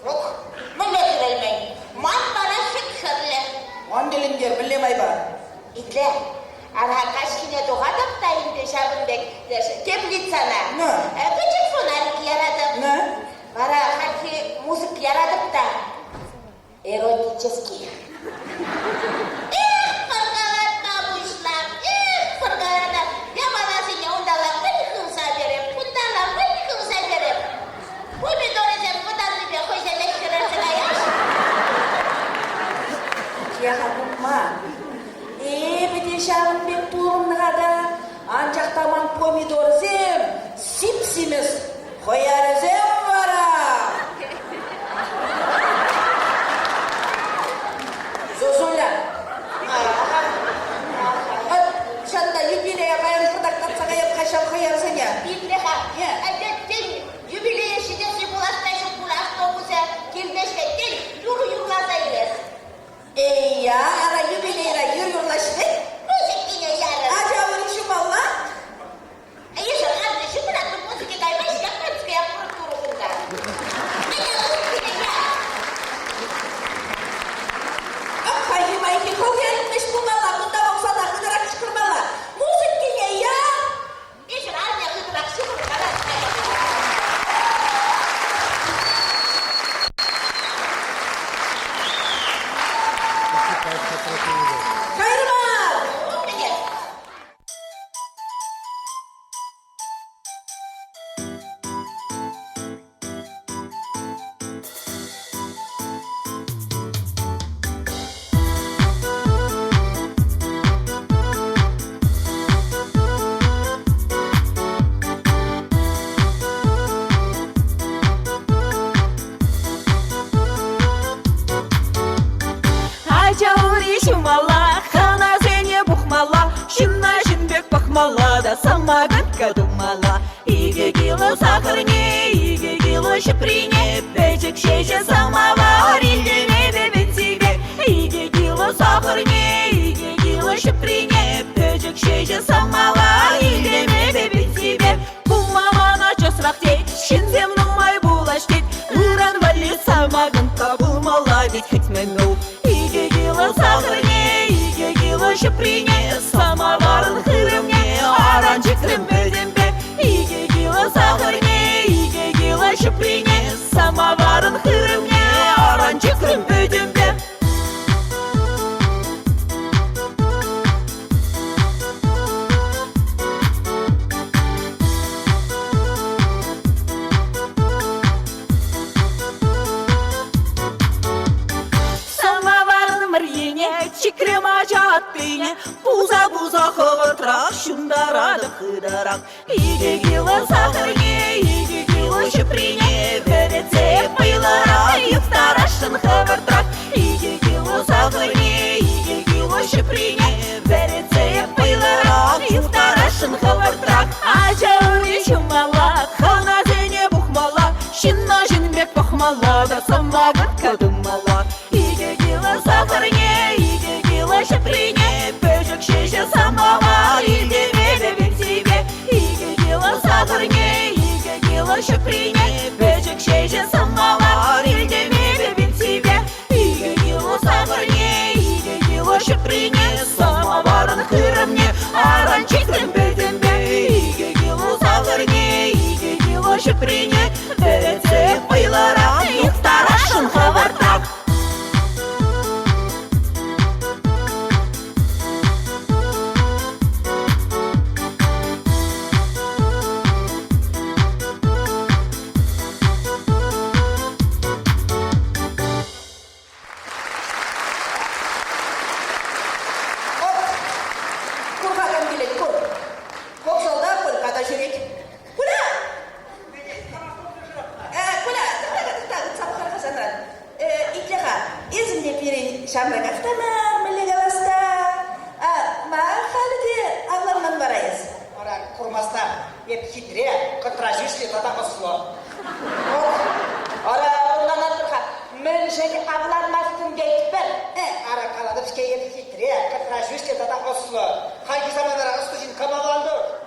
Yok, millet vermeyin. Man bana şıkşırlı. On dilimger, billemey ba. İtle, ara kaç kine doğadım da indi Şabındek. Tebrik sana. Ne? Küçük sonarik yaradım. Ne? Bara haki müzik yaradım da. Eroticeski. Fırkalatma bu işler. Fırkalatma. Ya bana seni ondala fırkınsa verip, bundala fırkınsa verip. Bu bir doğruca budanlı bir hoşeleştirirsin ayaş. Ya hanımma. Bir de Şabındek turumluğada ancak tamam pomidor zem, sipsimiz koyar zem vara. Zozula. Şanda yübüleye bayan fırdaklatsana yap kaşam koyarsın ya. İtle ha. Jubileye şidesi bulaşmayışın bulaşma buza. Girmeşle değil, yurulasa Ya, ara yübüleye yürüyorlaştı. müzik yine yarın. Acaba işim valla. Yaşa kardeşim bırakın müzik kaymış yapmak yapmak durumunda. Müzik yine yarın. Kayıma iki kol gelmiş bunlarla. Bunda olsa da kıdırak çıkırmalı. Müzik yine ya. Yaşa anne kıdırak sıfır kadar. Kayırma. Acavri shumala, khana zene bukhmala, shinna shinbek bakhmala da samagant kadumala. Иге кило сахарне, иге кило шиприне, печек шеже самовар, ильдене бебет себе. Иге кило сахарне, иге кило шиприне, печек шеже самовар, ильдене бебет себе. Бумамана чосрак тет, шинзем нумай булаш тет, уран вали самагant кабулмала, ведь хоть мену. Иге кило сахарне, иге кило шиприне, самоварын хырымне, аранчик трымбедембе. Иге кило сахарне, иге кило шиприне, самоварын хырымне, аранчик трымбедембе. Чикрема жаттыне, буза ховатрак, шундарада хыдарак. Иге кило сахарне, иге кило шиприне, вереце пыларак, юфтарашын ховатрак. Иге кило сахарне, иге кило шиприне, вереце пыларак, юфтарашын ховатрак. Ачаури шумала, хана зене бухмала, шинна жинбек бахмала, да самагат кадымала. Иге кило сахарне, иге кило шиприне, печек шеже самовар, ильдене бебек себе. Иге кило сахарне, иге кило шиприне, печек шеже самовар, ильдене бебек себе. Иге кило сахарне, иге кило шиприне, самоварын хырымне, аранчик трымбедембе. Иге кило сахарне, иге кило шиприне, вереце пыларак, юфтарашын ховартак. Kurhadan bilet kur. Koksalda Kolkata şerik. Kula. Kula. Sabıkar kasanan. İtleha. İzmde biri şamrak aftanar. Millegalasta. Ma halde avlarman barayız. Ora kurmasta hep hitre, kontrajüsli tata oslo. Ora ondan atırka. Mönşeki avlanmazsın deyip ben. Ara kaladı pike hep hitre, kontrajüsli tata oslo. Hangi zamanlara ostujin kamalandı?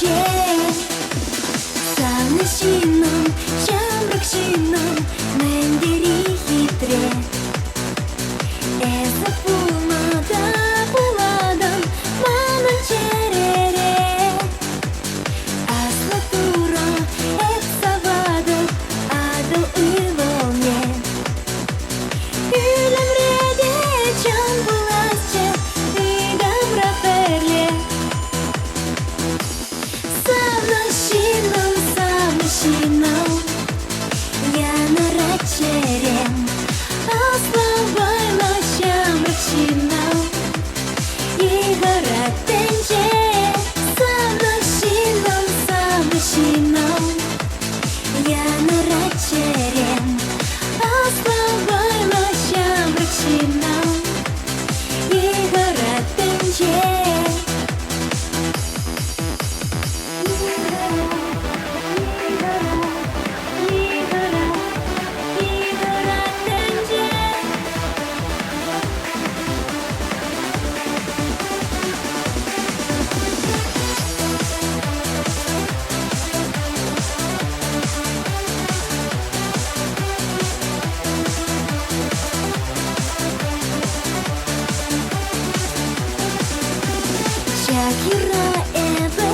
тенче Саны шинам, шамрак шинам Мәңгери хитре Эзі пулмада пуладам Манын черере Асла тура эп савадым Адыл ыволне Үлімреде чан буласче Игам раперле Самышинам Я на рачерем Аслабайла шамракшинам Игорат тенче Самышинам Я на рачерем Аслабайла шамракшинам Игорат тенче Шакира эбе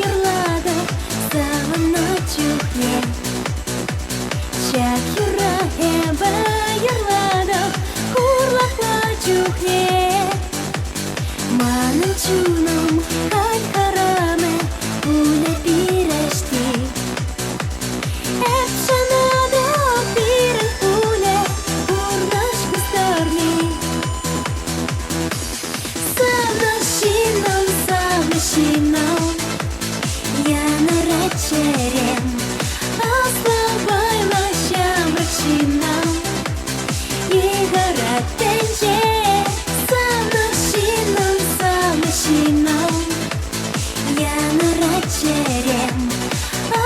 йырлады сағына чухне Шакира эбе йырлады хурлакла чухне Манын чуным халь хараме уле пирешти Эп шанада пирен уле урнаш кустарни Самышинам Я на рачерем Аслабайла шамракшинам Игорат тенче Самышинам Я на рачерем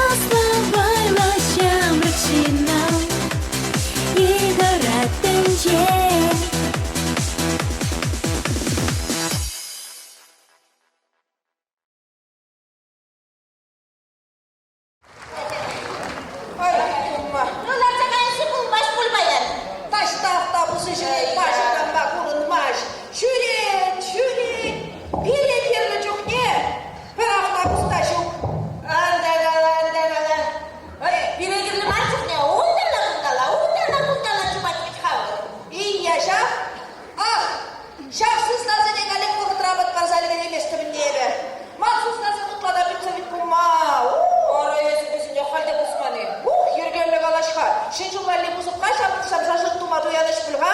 Аслабайла шамракшинам Игорат тенче Ой, Умма. Ноларча кайсы булмаш булмайын. Таштақта бұсы жүрек башыдан ба құрынмаш. Жүрек, жүрек. Бере берлі жоқ не? Бір автобуста жоқ. Андагала. Ой, бирегирлі марчук не? Ундала жумать ведь хавыр. Ия жақ. Ах, жақсыз назы негалек бұғыт рабыт барзалыған емес түбіндегі. Мақсус назы құтлада бітсі бит бұлма. Ора есі бізінде қалды бұсманы. Ергерлік алашқа. Шынжылларлы бұзып қашамытсам жажыр тумады уяныш білға.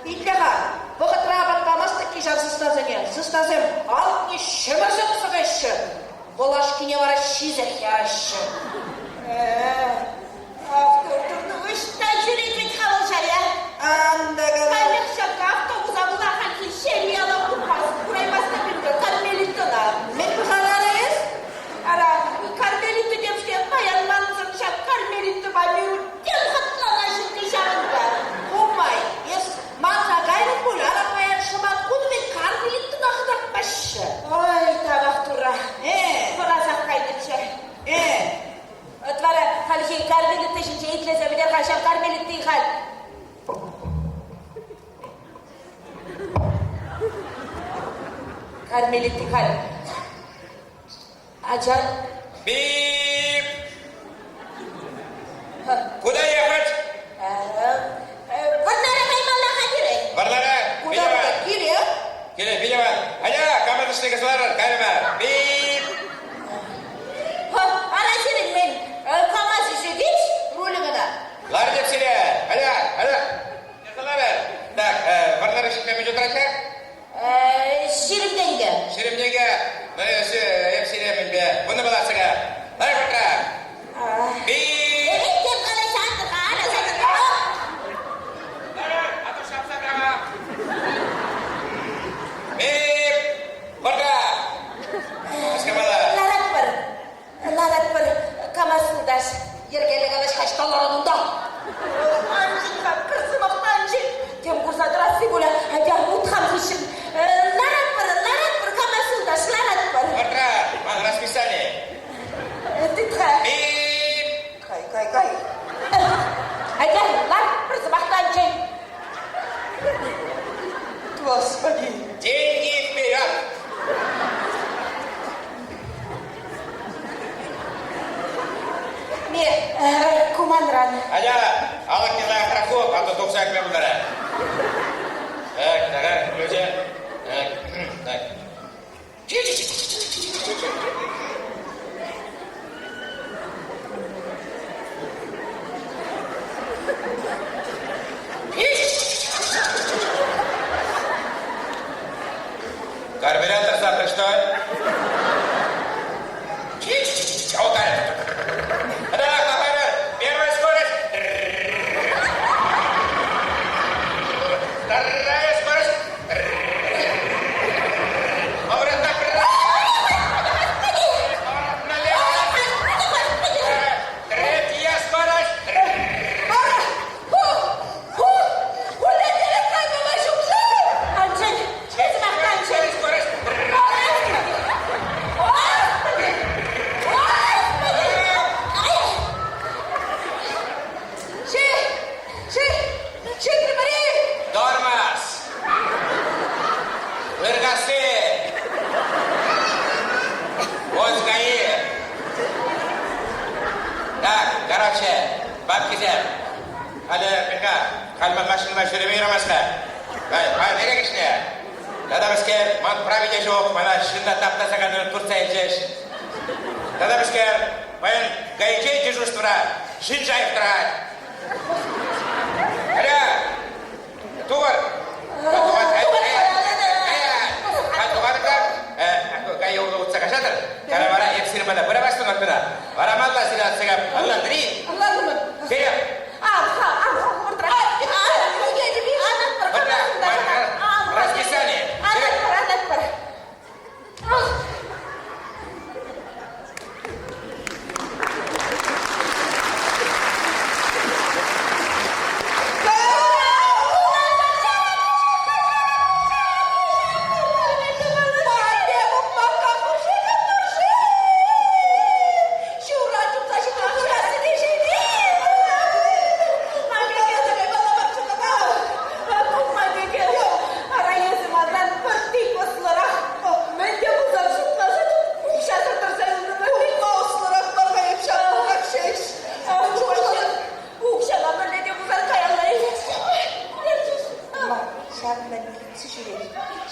Итлеға, бұғыт рабыт дамастық ки жақсыз назыне. Зыстазым, алтыне шымырзы құсығайшы. Болаш кине бара шизек яшы. Автотурны ұштай жүрек ведь хавыл жария. Андагала. Кайлық шаққа автобуса бұлақан ки шемияла құрпас. Құраймасына білді, кармелиттіна. Мен бұқанары ез? Ара, кармелитті демшке баян манзым шақ кармелитті бамиру дем хатлана жүрді жағында. Умай, ес манға гайры бұл ара баян шымат құны мен кармелитті нақыдақ башы. Ой, табақ тұра. Құразақ қайдытшы. Отвара, халхи кармелитті жінче итлесе білер қашам кармелитті қал. Кармелитті қал. Аджан. Бип! Куда ехать? Варнара каймалла қадиры. Варлара, Куда Билева. бұда кире? Келе, Билева. Ая, командашный государь, кайма. Бип! Ара сенің мен камаз жүргеш рөлігіна. Лар деп селе. Ая. Yazılar. Так, Варлара шықпен жүтірәкі? Шерімденге. Шеремдегі. Еп селемін бе. Бұны баласыға. Лар бұртыра. Бип! Деп қана шандыға, ана сәтігі. Атыр шапса брама. Бип! Бұртыра. Аскамала. Ларат бір камаз сылдаш. Ергелі қалаш қашқаларын ұнда. Анжыға кірсі мақтан жек. Тем құрсадыр асы бөлі. Әдер ұтқам Деньги вперед! Не, куманран. Аля, алып не знаю, страховку, а то топсак мен bunlara. Так, люди. Так. Карбюратор завтра что? Вот так. Первая скорость. Вторая скорость. Поворот направо. Поворот налево. Третья скорость. Четвертая скорость. Тормоз. Выргасы. Вот ГАИ. Так, короче, бабки зем. Hadi Mirga, kalma başını yürümeyirimizde. Hayır, nereye geçti? Dada bizker, man pravide yok, bana şimdi taptasa kadar Turciya edeceğiz. Dada bizker, ben gayece dежурство, Шинджаев трать. Hadi, tuvar. Gaya yolu uçsa kaçadır. Karavara hepsini bana bırakasın ortada. Varamallah silah sıkıp, Allah diriyim. Allah'ım. Geliyor. Расписание.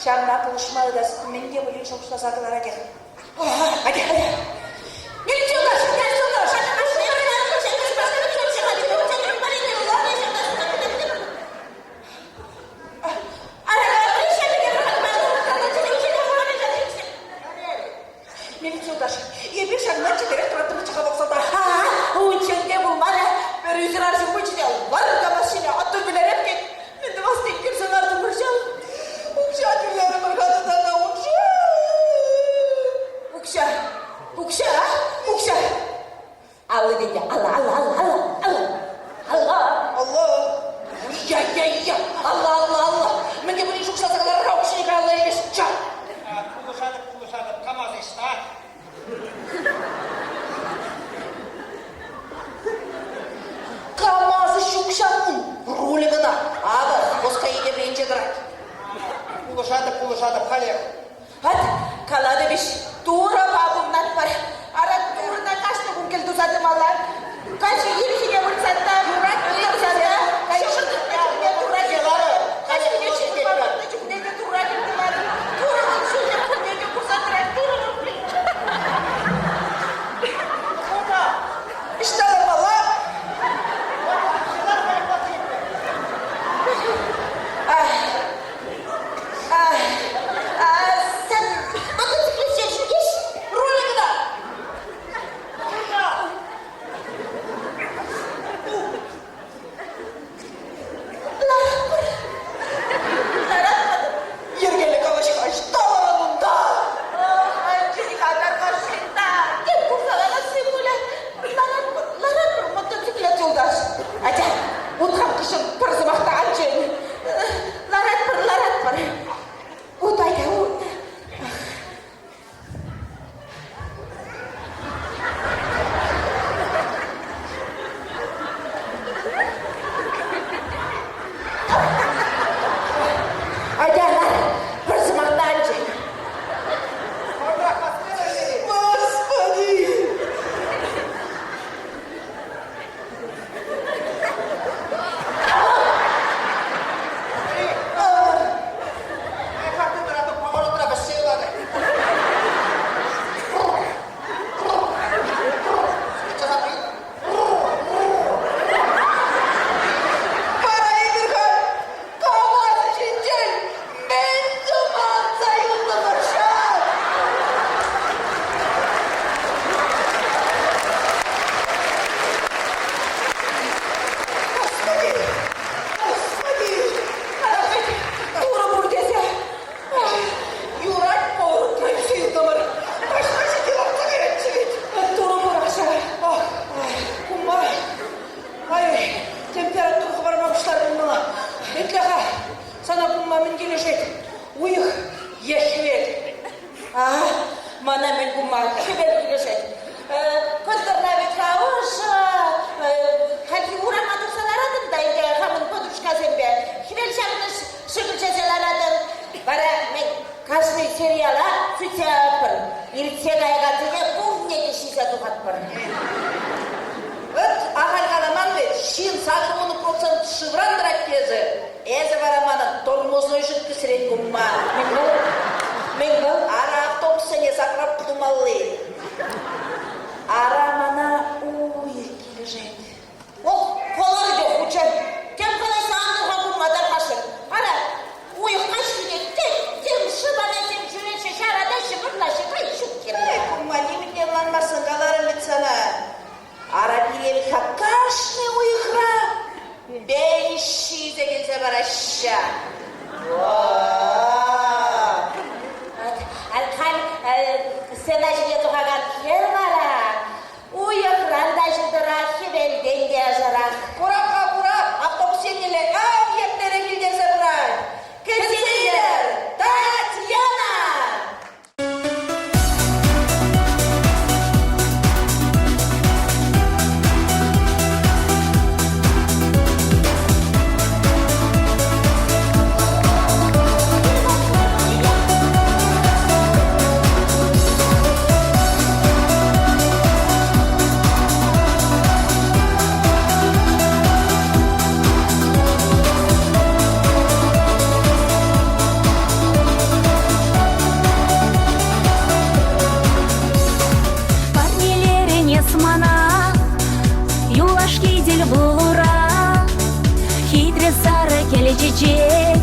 Şamla buluşmalı da ben de bugün çok sakılara gel. Hadi. Gelin yoldaş. Melih yoldaş. Bir şamdan çıkarak turatımı çıka baksa da. O içinde bulmalı. Böyle yüzün arasın bu içinde. Var da başına attı güler hep git. Ben de vasıtayım kimsen artık vuracağım. Ukşa dünyarım arkadaşlar da Ukşa. Allah dedi. Allah. Ya. Allah. Ben de bunu çok satırlar kavuşunu kralları geçeceğim. Kuluşadık, kamaz işte. Kamazı şukşanın ruligina. Abi, boskayı da birinci durak. Kuluşadık, hadi. Hadi, kalada bir tuğra babımdan var. Ara tuğruna kaçta gün geldi zaten Allah. Kaç yeri yine vursatta, yurak vursatta. Kaç yeri tuğra geldi. Kaç yeri çizgi babamda cümlede tuğra geldi var. Tuğra'nın şurada kundede kursatırak tuğra'nın bir. İşte valla. Sen bakın iş ruligina. Mana men kumar kibel girecek. Kızlarına bir kavuş. Halki uğramadı sanaradım da ince hamın poduşka zembe. Kibel şamınız şıkırçacalar adım. Bara men kasni seriyala sütse yapır. İritse gaygazıya bu ne işinize tukatpır. Ahal kalaman ve şin sakımını protsant şıvrandırak kezi. Eze varamanın tormozunu jütkü siret kumma. Minggu, arah autobusnya sakrap tumalli. Arah mana lежит. Oh, kolay da uçan. Kem kolay sağında kapılmadan kaçır. Ara, uyuk kaçtı tem şıbana tem şüre şaşarada şıbırlaşı kayışıp kirli. Kumma nimin yanlanmasın kalarım bit sana. Ara bilevi kakашны uyukra. Ben işize gelse var aşağı. Alkan senajıya tuhagan kirmara. Uyuk randajı durak kibel denge ajarak. Kurap, autobus yenile. Yetlere gidese bırak. Kızıylar, Tatyana. Çiçek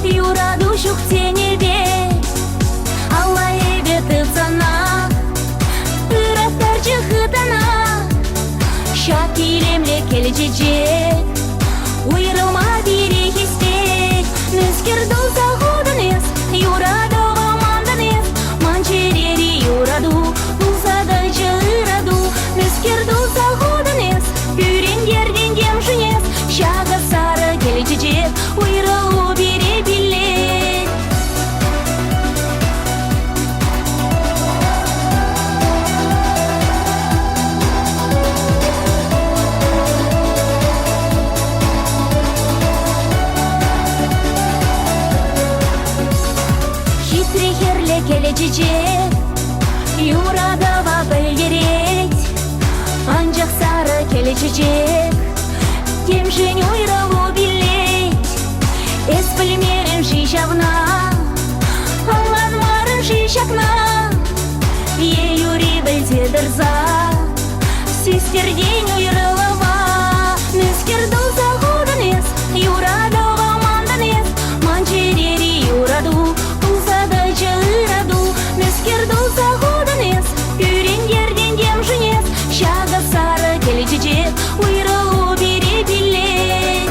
Юра душук тенебе Алла ебетіп сана Ырастар жығытана Шат илемле келе чечек Уйрылма берек істек Нүскер долса ходыныз Юраду амандыныз Манчерери юраду Булсада жыраду Нүскер долса ходыныз Пүрендерден дем жынез Шага сары келе чечек Уйрылу бере билет Хитрый келе чечек Юрадава білдерет Анжақ сары келе чечек Кемшін уйрылу билет Эс білмерім шишавна Алладмарым шишакна Е юри білсе дырза Сестерден уйрылыва Нүскер долса ходыныз Юрадова мандыныз Манчерери юраду Булсада жыраду Нүскер долса ходыныз Пүрендерден дем жынез Шага сары келе чечек Уйрылу бере билет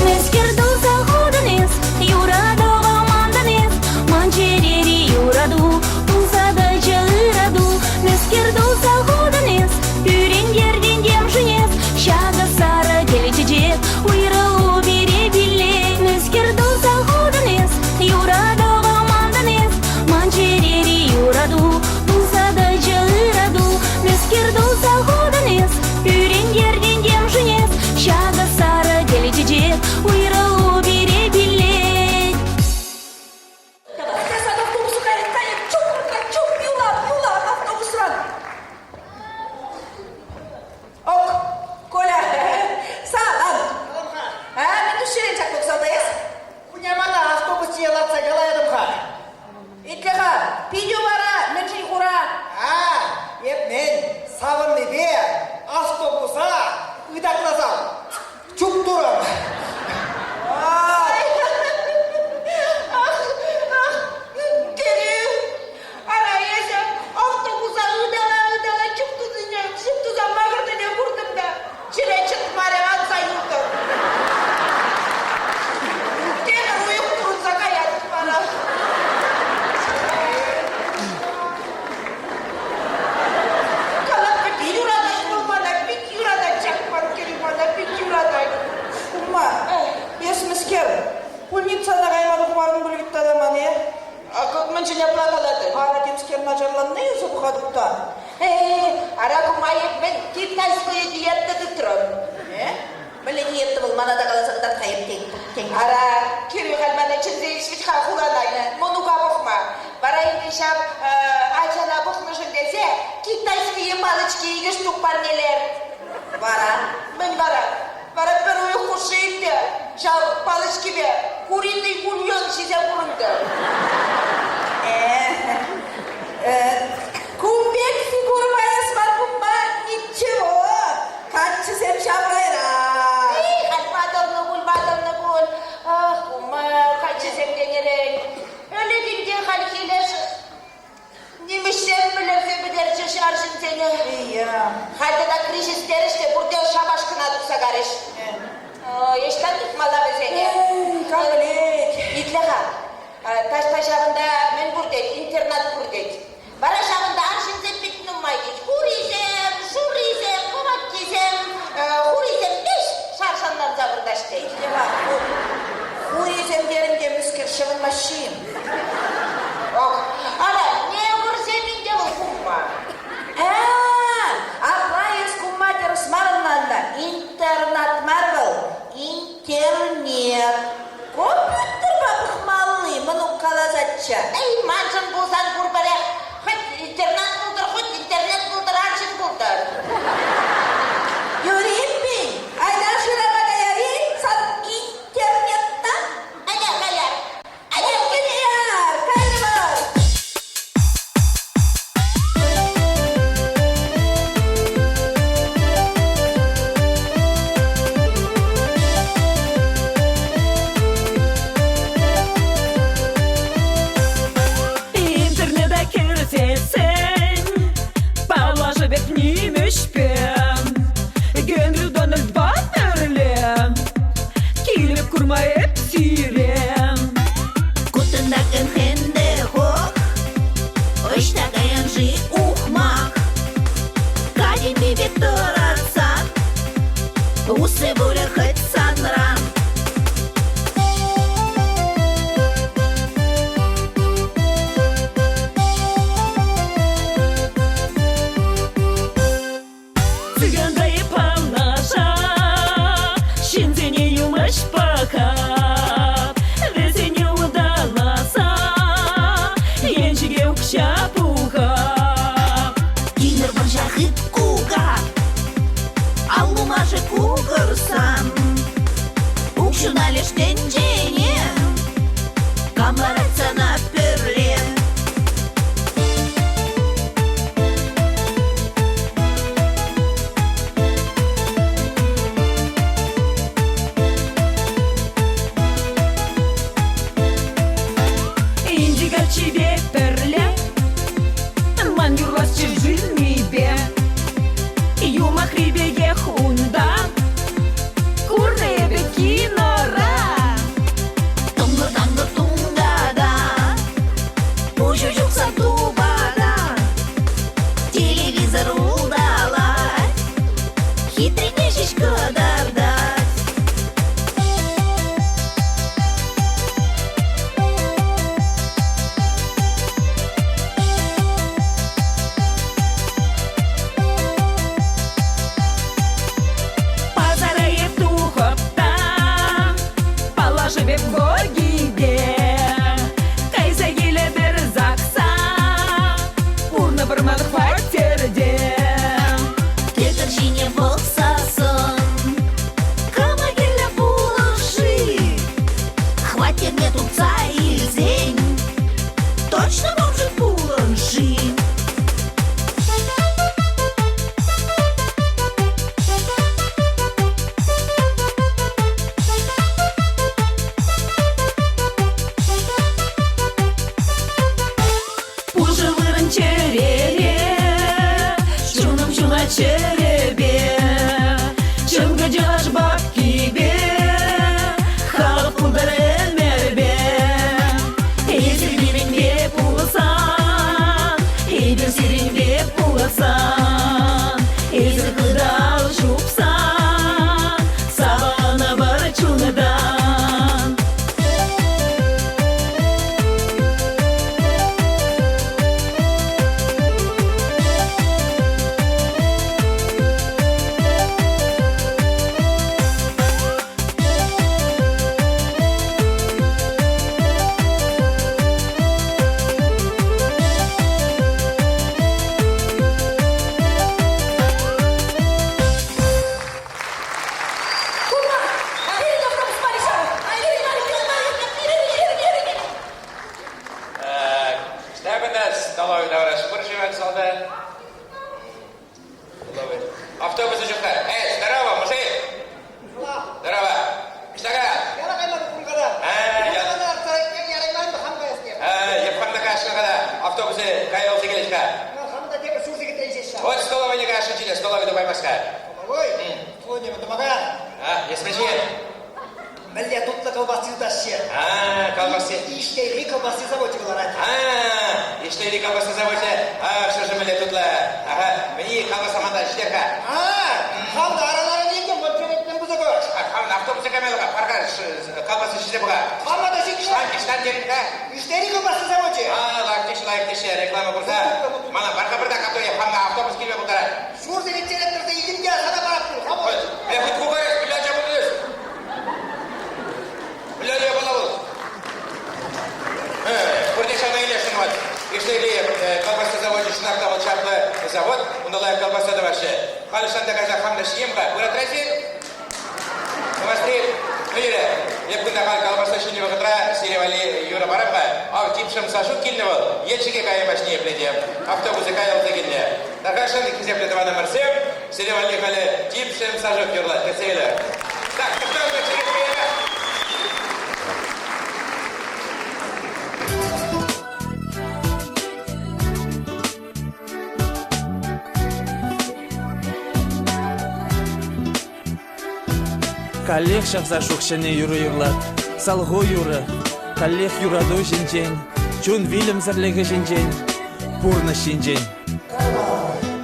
Нүскер долса ходыныз Юрадова мандыныз Манчерери юраду Булсада жыраду Нүскер долса ходыныз Пүрендерден дем жынез Шага сары келе чечек Уйрылу бере билет Нүскер долса ходыныз Юрадова мандыныз Манчерери юраду Булсада жыраду Нүскер долса ходыныз Пүрендерден дем жынез Шага сары келе чечек Уйрылу бере билет Сейчас автобусу кайып, чуп, юла, автобусран. Ок, Коля, саған. Мен düşeren çak тоқсандайыз. Kunyamana avtobus yelapsa galaydım ha. Итлеға, пидео бара, мен жей құра. Men savunlu bir avtobusa ıdaklasam. Çok durum. Gel Önce ne plakaladın? Ара демскер нажарланны yüzü bu kaduktan. Ара кумайып мен китайское диетта тұрым. Біле диетта бұл, мана да қаласа қыдар қайып тең. Ара кирю халмана чиндей свечка хуранайны. Монука бухма. Барайын дешап ачана бухны жындесе китайские палочки иге штук парнелер. Бара. Мен бара. Бара первую хушейте. Жал палочки бе. Куриный бульон сизе бурунды. Кумбек фигурмая смаркумба ничего. Качысем шабрайра. Хальмадовны бұл. Кума, қачысем денерек. Өлі күнде халкелеш. Неміштен білірсе бідерші шаршын сені. Хальдада кризистер іште бұрдел шабашқына тұқса қарыш. Ештен тұтмалавы сені. Кабілет. Итліға, таш жағында мен бұрдет, интернат бұрдет. Бара жағында аршын зеппетін ұмайды. Хуризем, шуризем, қомат кезем, хуризем деш шаршандан забырдаш дейді. Хуиземдерінде мүскер шығын машин. Ана, не көрсемінде ол құмма? Аплайыз кумматер смарыннанда интернат марвел. Интернет. Компьютер бабықмалыны мұны қалазатча. Маншын болсан бұрбәрі. Хоть интернат бұлдыр, хоть интернет бұлдыр, аршын бұлдыр. Юрим бей, айда шырабаға яри, сан интернеттан. Ая, каяр. Кайыр, кайыр бар. Интернетте кірсесің, Павлашы бек немешпен, Генри Дональд Батерлем, Келіп күрмайып сирем. Кутындагын хенде хок, Оштагаян жи ухмак. Кадин бибек торатсан, Усы булер хоть санран. Цыгандай палаша, Шинзене юмаш пахап, Весене удаласа, Еншіге ұқша пухап. Кинер баржахыт кугап, Аллумажы кугырсан. Укшуна лишь тенджене, Камаратса на перлен. Индигарчи перле, Мангюрвасчы жильми бе, Юма хрибеге хунда, Курнебе кинора. Тунгыр-тангыр тунгада, Ужу-жукса тубада, Телевизор удалась, Хитрый книжечка дардать. автобусы кайылсы келешка. Хамда деп сүрзеге тейсеші. Вот столовыйға ашынчылы, столовыйды баймасқа. Ой, тоне бұтымаған. Есмешен. Мілде тұтты колбасы ұташы. Колбасы. Иштейли колбасы заводы болар. Иштейли колбасы заводы. Что же мілде тұтлы? Мені колбаса манда іштерға. Хамда аралары неген бұл переттен бұзы көш. Хамда автобусы кәмеліға, парға колбасы іште бұға. Хамда жекші. Іштан дерінға. Иштейли колбасы заводы. Лайктеші, реклама құрса. Мана барға бірді қаптойы, хамда автобус келме бұлдары. Сүрзеге теректерді елімге сана барап тұр. Хамда. Мен құт құбарыз, біләнче бұлдыз. Біләнче бұлдыз. Көрдеші ана елешін var. Иштейли колбасы заводы шынақта бұл чаплы завод. Ұндалай колбасы да башы. Қалышанда қаза хамда шиемға. Көрат рәсі? Смотри, мире, я күнда қал колбасы шыны вақытра Серевали Юра барамға. Ау типшым сашу келіне бол. Елшіге қайымашне епледем. Автобусы қайылды келіне. Дарғашын кезепледі вана мұрсем. Серевали қалы типшым сашу керла. Кесейлі. Так, күшті өтшіге күйені. Коллег шақса шоқшыны юры юрлат, салғу юры, коллег юраду жинжен, чун вилім зірлігі жинжен, пурны шинжен.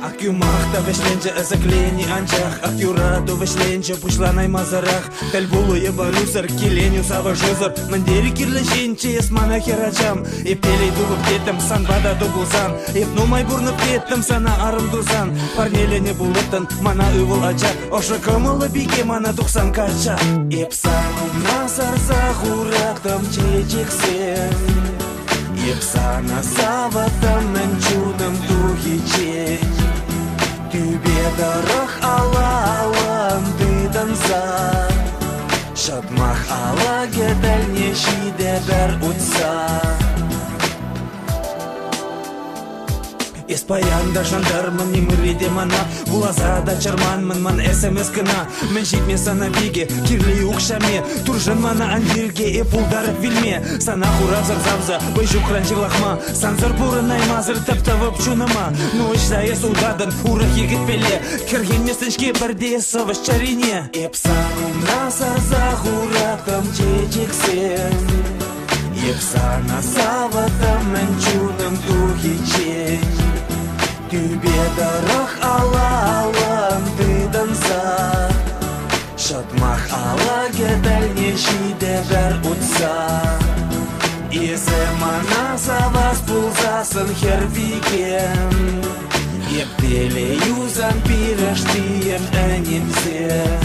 Акюмахта вешленче ызыклени анчах, акюраду вешленче пушланай мазарах, тәлбулуе барусар, келеню сава жозар, мандери кирлі женче есмана херачам, епелей дулып кеттім, санбада дубулсан, епнумай бурнып кеттім, сана арым дузан, парнелене булыттын, мана ұвыл ача, ошы кымылы бике мана тұқсан кача, епсаным назар захураттым чечексен, епсана саваттым нанчуным тухичен. Тюбе дорог алалым дыданса, шатмах ала гедәлне шиде бер утса. Еспаянда жандармын немыреде мана, булазада чарманмын ман смс кына. Мен жекме сана биге, кирлей укшаме, туржын мана андирге эпулдар вилме. Сана хуразыр завза, быжу кранчы лахма, санзыр бурынай мазыр таптавып чуныма. Ну ишдае сулдадын, урах егет пеле, кірген месіншке бірде сывыш чарине. Епсаным назар захуратым чечексен, епсана саватым нанчуным тухичен. Тюбе дорог алалым дыданса, шатмах ала гедәлне шиде бер утса. Изе мана савас пулзасын хервиген, ептеле юзан пирештием әнемсен.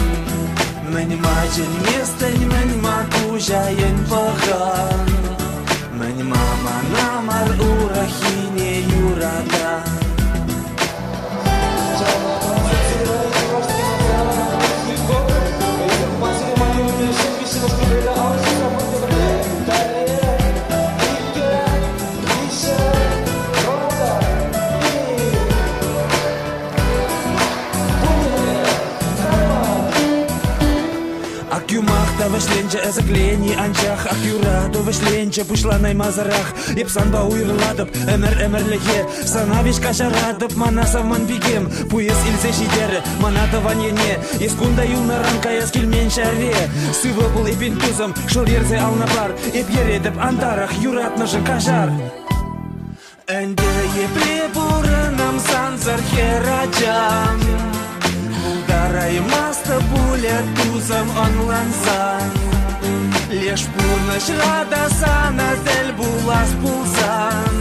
Мен мачын местен, мен макужайын пахан, мен мама намар урахине юрада. Акюмахта вешленче ызыклени анчах, акюраду вешленче пушланай мазарах. Епсанба уйрладып, әмір-әмірліге, сана веш кашарадып, мана савман бигем. Пуес илсе шидері, мана таванене, ескунда юлнаран каяс келмен шаре. Сывы бұл епен тузым, шыл ерзе ална бар, еп ередіп антарах, юратныжы кажар. Әнде епле бұрынам санзар херачам, Дараймаста буля тузом онлансан, леш пурныш радасана дел булас пулсан.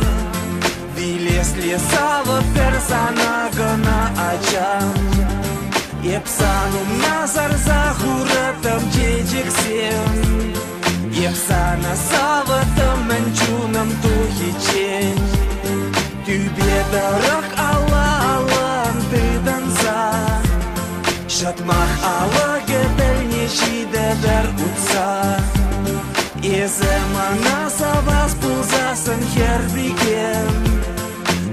Вилес лесава персана гына ачам, епсанум назар захуратым чечексен, епсана саватым нанчуным тухичен. Тюбе дорог алалым дыданса, шатмах ала гедәлне шиде бер утса. Изе мана савас пулзасын хербиген,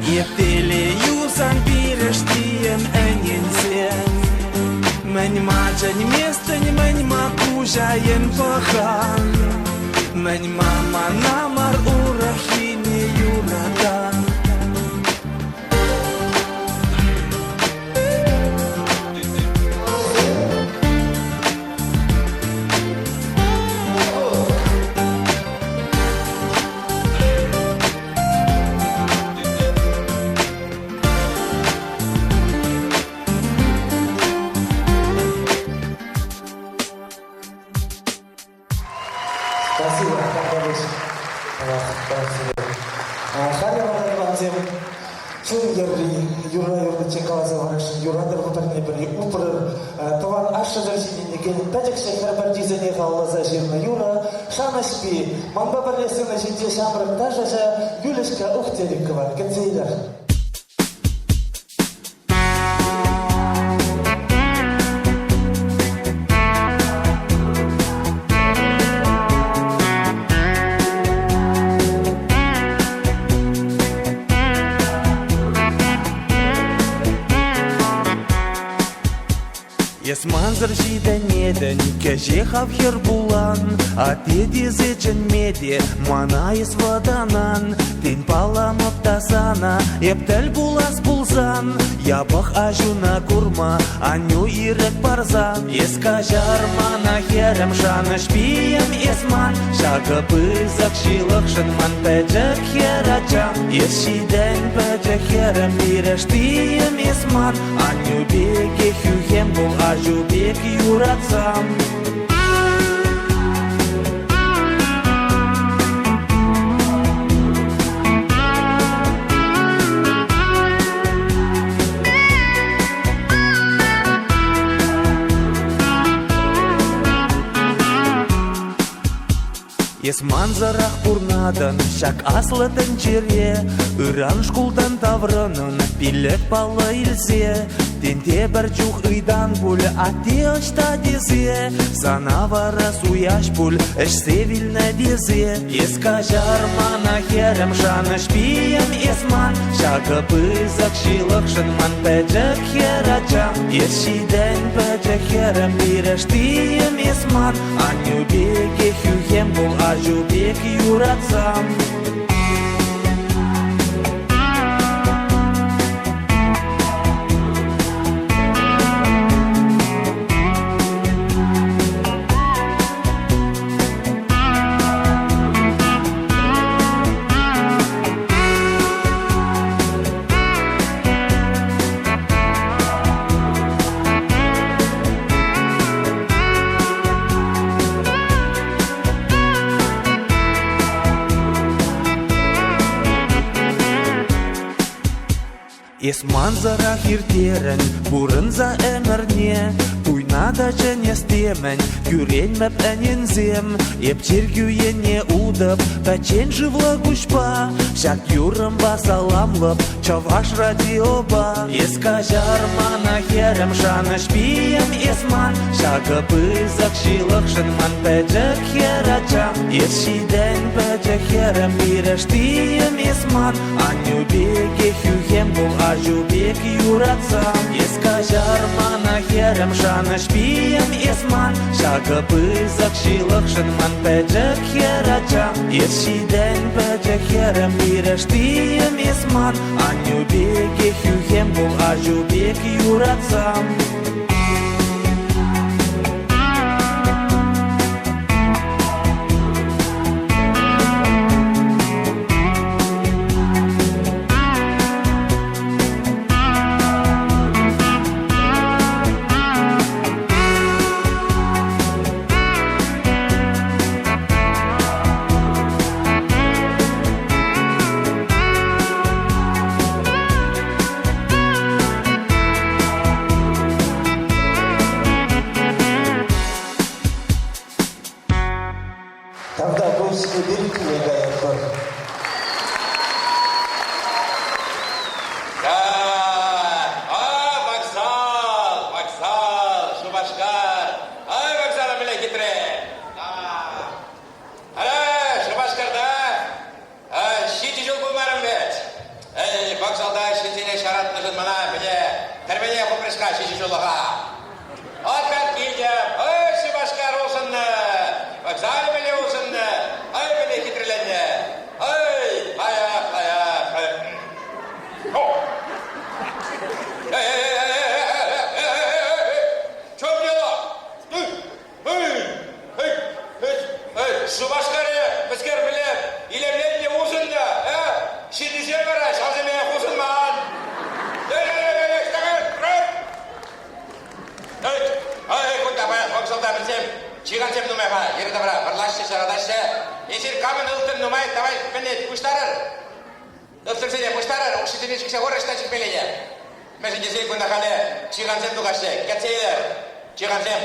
ептеле юзан пирештием әненсен. Мен мачын местен, мен макужайын пахан, мен мама намар урахине юрада. Харя ванзем чунгерли юра юрда чекалаза варашын юрадыр гутарне бери упыр таван ашы зарсинне ген тажик шехар бар дизайне халлаза жирна юра шанаспи манба барлесына жинде шамрын тажаша юлешка ухтерикова кензейлер. Ес манзар жиденеден, кежехав хербулан, а те дизечен меде, мана ес воданан, тин паламып тасана, ептел булас булзан, ябах ажуна курма, аню ирек парзан, ес кажар мана херем шаныш пием есман, шага пызак шилықшын ман пэджек херачам, ес шиден пэджек херем лиреш тием есман, аню беге хюхем бул Жубек юратсам. Ес манзарах пурнадан, шак аслытын чере, ыран шкулдан таврынын, пилек палы илсе, тенте бір чух ыйдан пуль, а те очта дезе, санавара суяш пуль, эшсе вильна дезе, ес кажар мана херем шаныш пием есман, шага пызак шилықшын ман пэджек херачам, ес шиден пэджек херем лиреш тием есман, аню беге хюхем бул Жубек юратсам. Ес манзара хиртерен, бурынза эмерне, туйнада жене стемен, күренмеп энензем, ептергюене удып, тачен живла гушпа, шак юрымба саламлып, чаваш радиоба. Ес кажар мана херем шаныш пием есман, шага пызак шилықшын ман пэджек херачам, ес шиден пэджек херем лиреш тием есман, аню беге хюхем бул Жубек юратсам. Ес кажар мана херем шаныш пием есман, шага пызак шилықшын ман пэджек херачам, ес шиден пэджек херем лиреш тием есман, аню беге хюхем бул Жубек юратсам. işitini çıksa uğraşta çıkmalıydı. Mesela güzel günde hani çıkansam da kaçtı. Geçseydi. Çıkansam.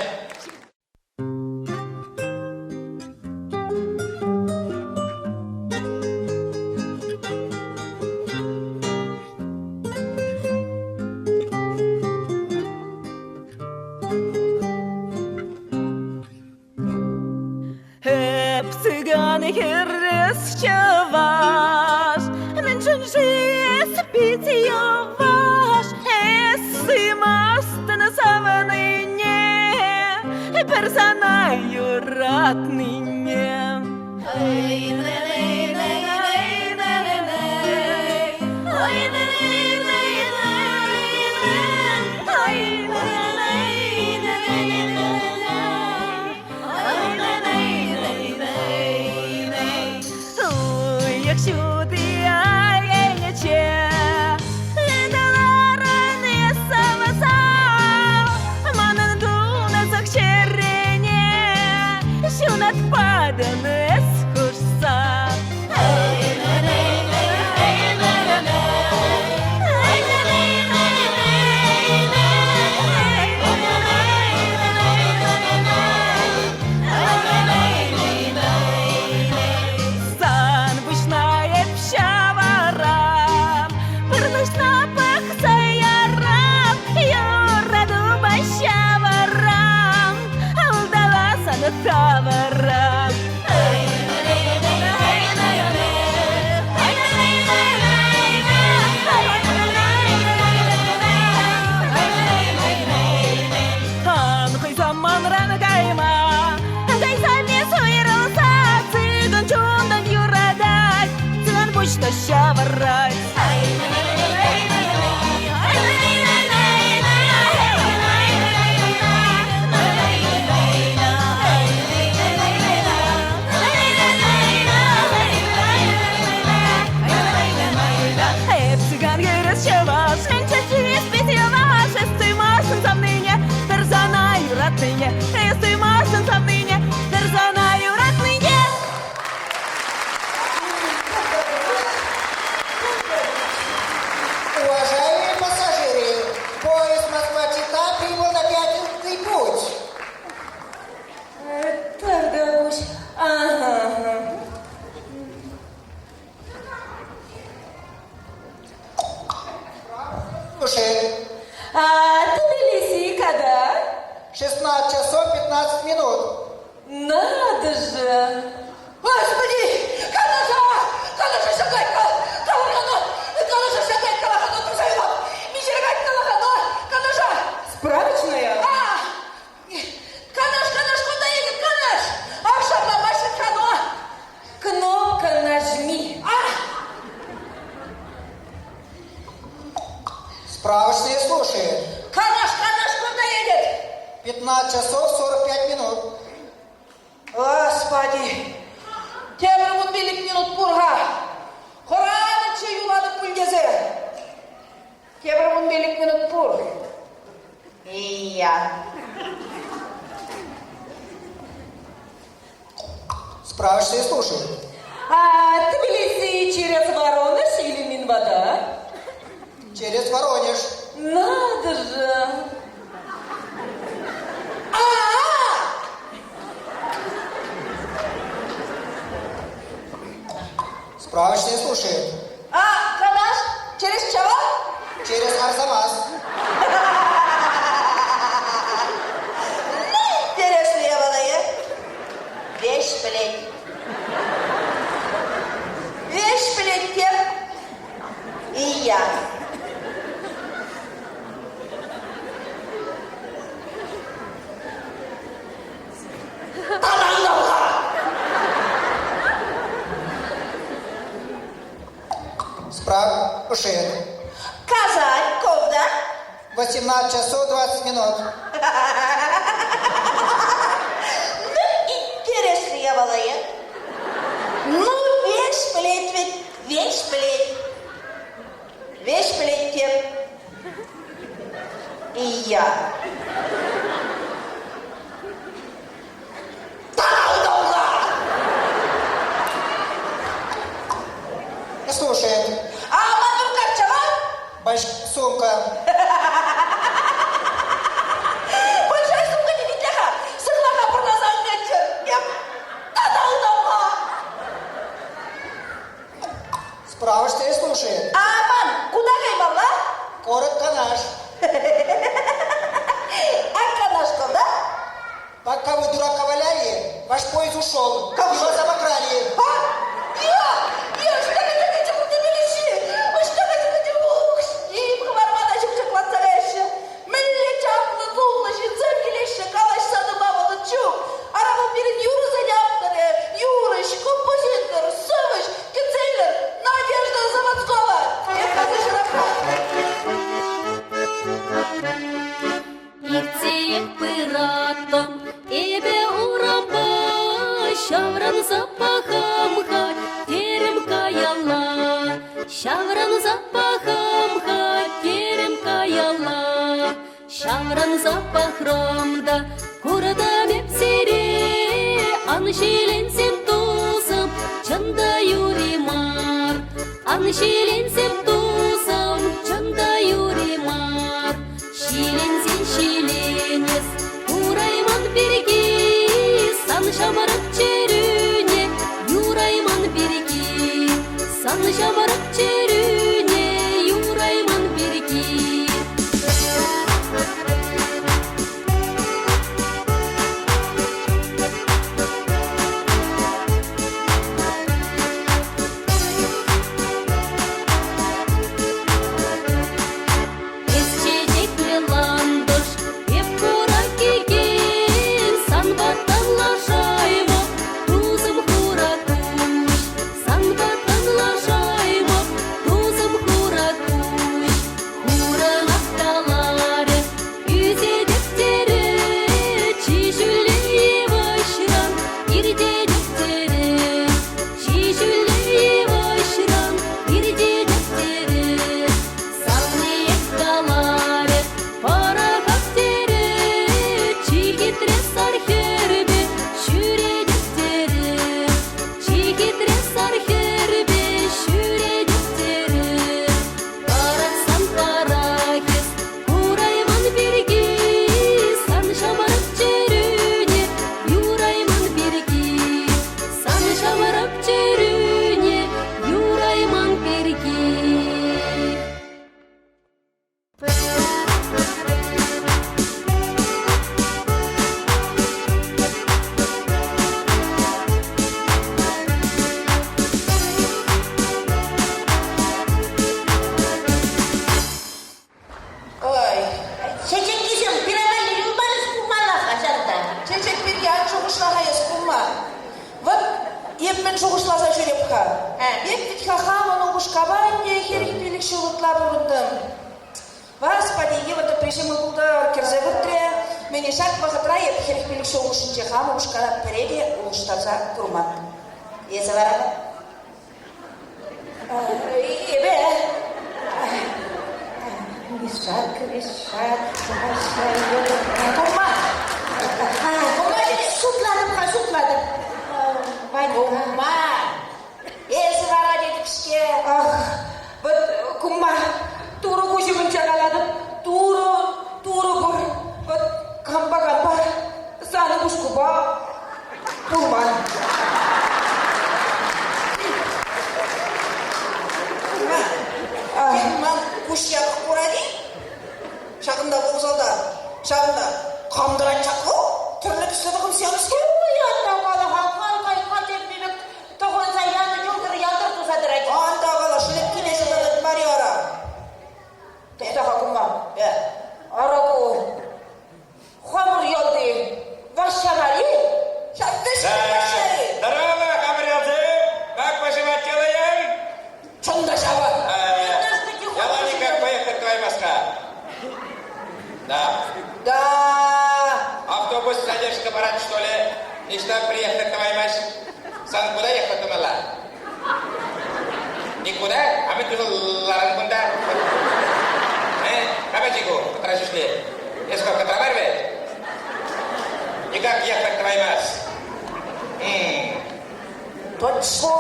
Hepsi gani kırız çavaş Mümkün spit yavaş Essimastını savanıne Persana yuratnine Ay ne ne ne ne ne ne Ay ne ne ne ne Ay ne Якщо ти аєняче, недаларене самосав, манен дуне захчерене, що надпадане скушса. Tavarram Han koy zaman rana kayma Kaysa ne soyarılsa Sıgın çoğundan yuradak Sıgın boşta şavarrak Если машин сомнения, персонаю родные. Уважаемые пассажиры, поезд Москва-Чита прибыл на Пятницкий путь. Так, дорогусь. Ага. Слушай, Тбилиси когда? 16 часов 15 минут. Надо же! Господи! Канаша шагайка! Канаша шагайка! Канаша! Справочная? Канаш, куда едет Канаш? Акшамна машин хано! Кнопка нажми. Справочные слушают. Канаш, куда едет? 15 часов 45 минут. Господи! Темір билік минут пурга. Хораны че юлады пульгезе. Темір билік минут пур. И я. Справочные слушают. Тбилиси через Воронеж или Минвода? Через Воронеж. Надо же! Справочные слушают. Канаш, через чего? Через Арзамас. Интересная была вещь, блядь. Вещь, блядь, тем и я. Спрашивает. Казань, когда? 18 часов 20 минут. Ну, интересная была Ну, вещь, блядь, ведь вещь, блядь. Вещь, блядь, тем и я. Слушает. Мадурка чего? Сумка. Большая сумка не видяха. Сыклана пырнасаң кетчен. Еп, таталдамға. Справа что и слушает. Аман, куда каймалла? Корот канаш. А канашка, да? Пока вы дурака валяли, ваш поезд ушел. Как Его же? обокрали. А? Я что хотите бути билиши? Вы что хотите ух, им хвармада шукчак латсарэши. Милли чапны зуллыши, цепкилеши, калаш сады бабаdı чук. Araba birin Юры занятные, Юрыш, композитор, Сывыш, Кицелер, Надежда Заводского. Это же широко. Икцеек пиратом, эбе ураба, шавран запахамха, терем каяла. Шавран запахамха, терем каяла. Шавран запахрамда, курада мепсире, аншиленсем тусам, чанда юримар. Аншиленсем тусам, чанда юримар. Шиленсен шиленес, урайман береги, сан шамарак черюне, юрайман береги, сан шамарак черюне, юрайман береги. Эсчедек ландыш, еп курак кеген, сан баттан лашайма, тузым хуракуш, сан баттан лашайма, тузым хуракуш. Хуран ақталары, үзе дефтері, чишуле евашран, ирде дефтері, чишуле евашран, ирде дефтері. Савны екталары, пара каптері, чигитрес архербе, шүре дефтері, чигитрес архербе, шүре дефтері. Караксан каракес, урайман берги, сан шамарак черюне, юрайман берги, сан шамарак черюне, юрайман берги. Ой, Шечекисем, пирамали, любарыс кумала хашарда. чечек берге ан шуғышлаға ес кумма. Вот, епмен шуғышласа жүремха. Еп бітха хамын уғышқа барынде херек билік шуғытла бұрындым. Господи, евата пришимы бұлда керзе вүттіре, мені шак бағытра еп херек билік шуғышынче хам уғышқана переде уғыштарса тұрман. Есі барады? Ебе. Вишак, Кумма! Кумма жеде шутладым. Кумма! Есі бара деді пішке. Вот, Кумма, туры көшігін чагаладым. Туры бұр. Вот, камба, саны күшкуба. Кумма. Кемман күшияқ құрады. Шағында болсалда, шағында қамдыра чақу, түрлі пісілдіғын сиямызге. Уянна қалаға, қай деп бебек, тоғынса яны жолдыр, ялдыр тұзадыр айды. Анда қала шылып келе жатады Мари ара. Тәхтаға Кумма. Арабу. Хамыр ялды. Вашшамари. Здорово, камрядзе! Как поживать делаем? Чонда жава. Дела никак, поехать твоя Москва. Да. Да. Автобус задержка барат, что ли? И что, приехать твоя мать? Сан куда ехать думала? Никуда? А мы тут ларангунда. Кабачику, потрачишь ли? И сколько товарвает? И как ехать твоя мать? Точно.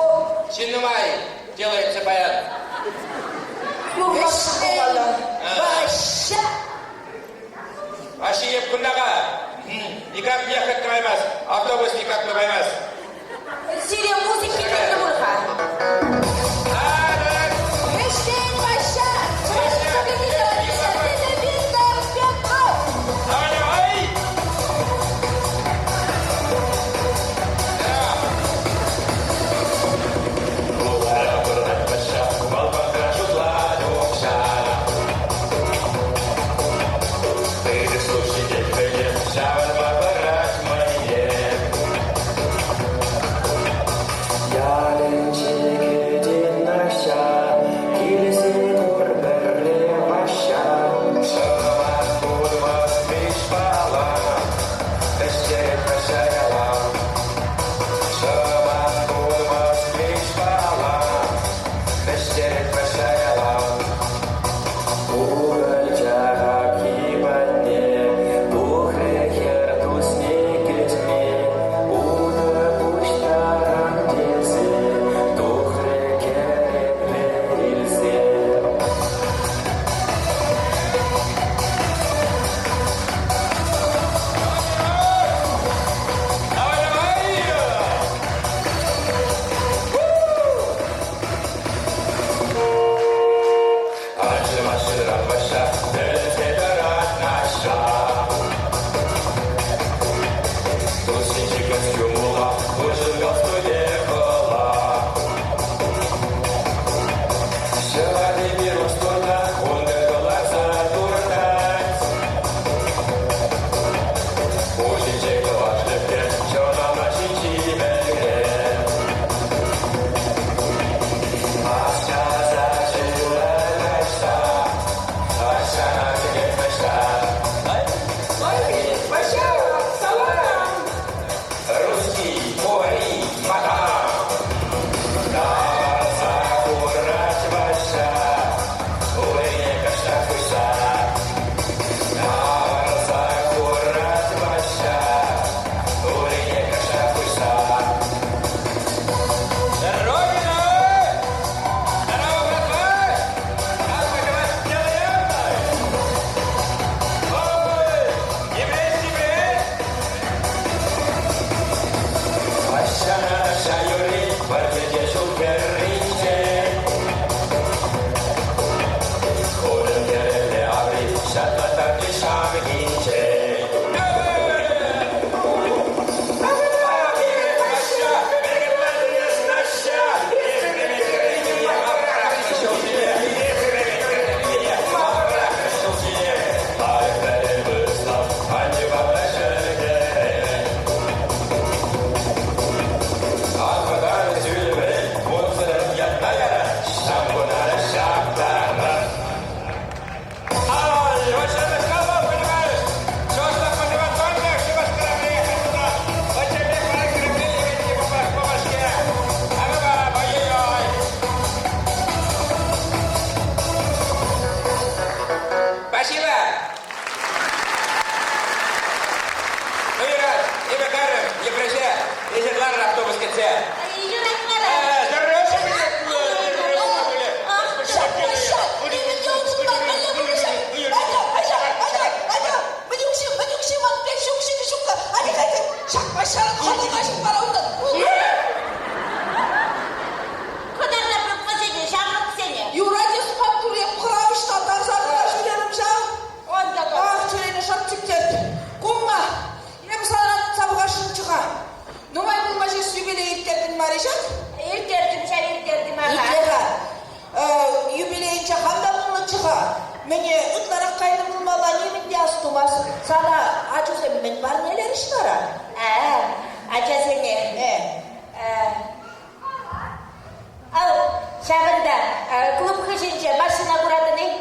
Чинумай, делается баян. Юрашка. toplama emas. Avtobus nikah klub emas. Seni müzik ketdi burha. Eşeğin başa. Çırıştı bir gitar. Sende bir ders Petrov. Давай! Mene utlara kaynımın mala nemin diye astumaz. Sana acı zemmin var neler iş var? Acı seni. Al, şabında klub kışınca başına burada ne?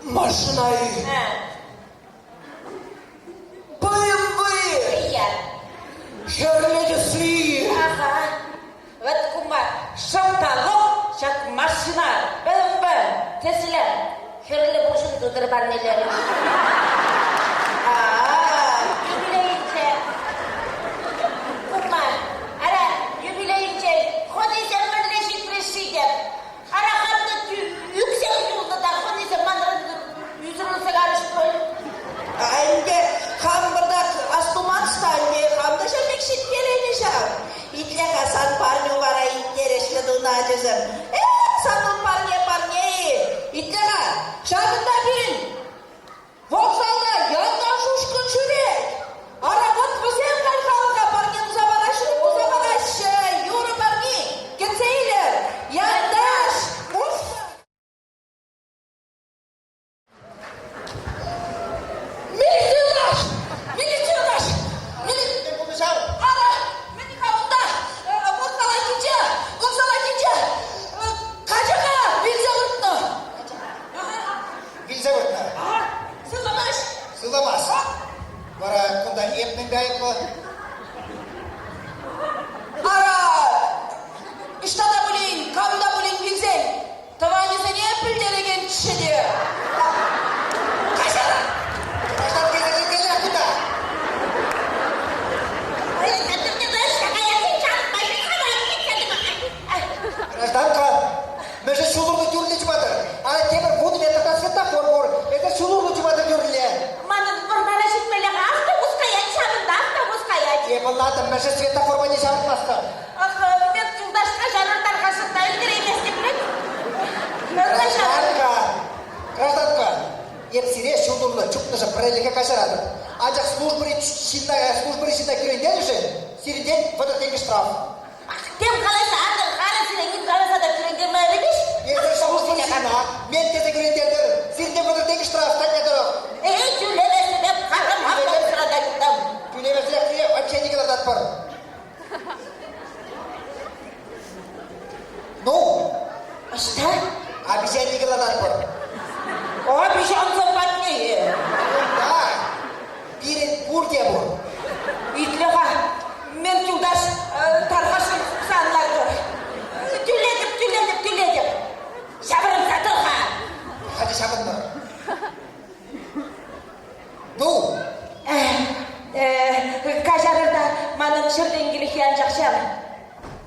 Машиной. BMW. Я. Chevrolet Сли. Ага. Вот кума, шанталок, шак машина, BMW, Tesla. Şöyle boşun tutur barneleri. Юбилейince. Кума, ara юбилейince. Hodise Birleşik Reşid'e. Ara hatta yüksek yolda da hodise manların yüzünü karıştırıyor. Aynı hamur Жена дезем. Санын парне. Итлеға, шағында бин. Вокзалда янда жушқын жүрек. Аработ бізем қайқалыға парне ұзабарашы. Юры парне. Кетсейлер. Яндаш. Мушқа. Милиционаш. Ne konuşalım? Ara. Meni kavunda. Vokzala gideceğim. Kaçaka. Bilze vurttu. Bilse vurttu. Sızlamış. Sığlamaz. Bara kunda epnin gayet mi? Ara. İşte da bulun. Kamda bulun bilsen. Tavanıza niye bildiregen çişedi? Kaçara. Baştan gelir kunda. Гражданка, мы же шулурны тюрли чуматыр. А темір буд мен тата светофор бор. Это шулурны чуматыр тюрли. Манын бұрнана жетмелеға автобус қаят, шағында автобус қаят. Ебалладым, мы же светофорға не шабылмасты. Мен жылдашқа жанырдар қасында үлгір емес деп білет. Гражданка, еп сире шулурны чупны же прайлыға қашарады. Анжақ службы решінде көренден же, сириден водотегі штраф. Кем қалайса ардыр қарасына ен қаласа да түренген мәлі беш? Езі службы решінде, мен тезі көрендендір, сириден водотегі штраф, так дұрық. Тюлемесі деп қарым аппам сырада күтім. Тюлемесі вообще не кладат пар. Ну? А что? Обещание не кладат пар. Обещан западнее. Да. Перед Бурге бұл. Итлеға. Мен жылдаш тарқасын санларды. Тюледіп. Шабырым сатылға. Hadi şabınma. Ну? Кажарырда манын шырденгілі хиян жақшам.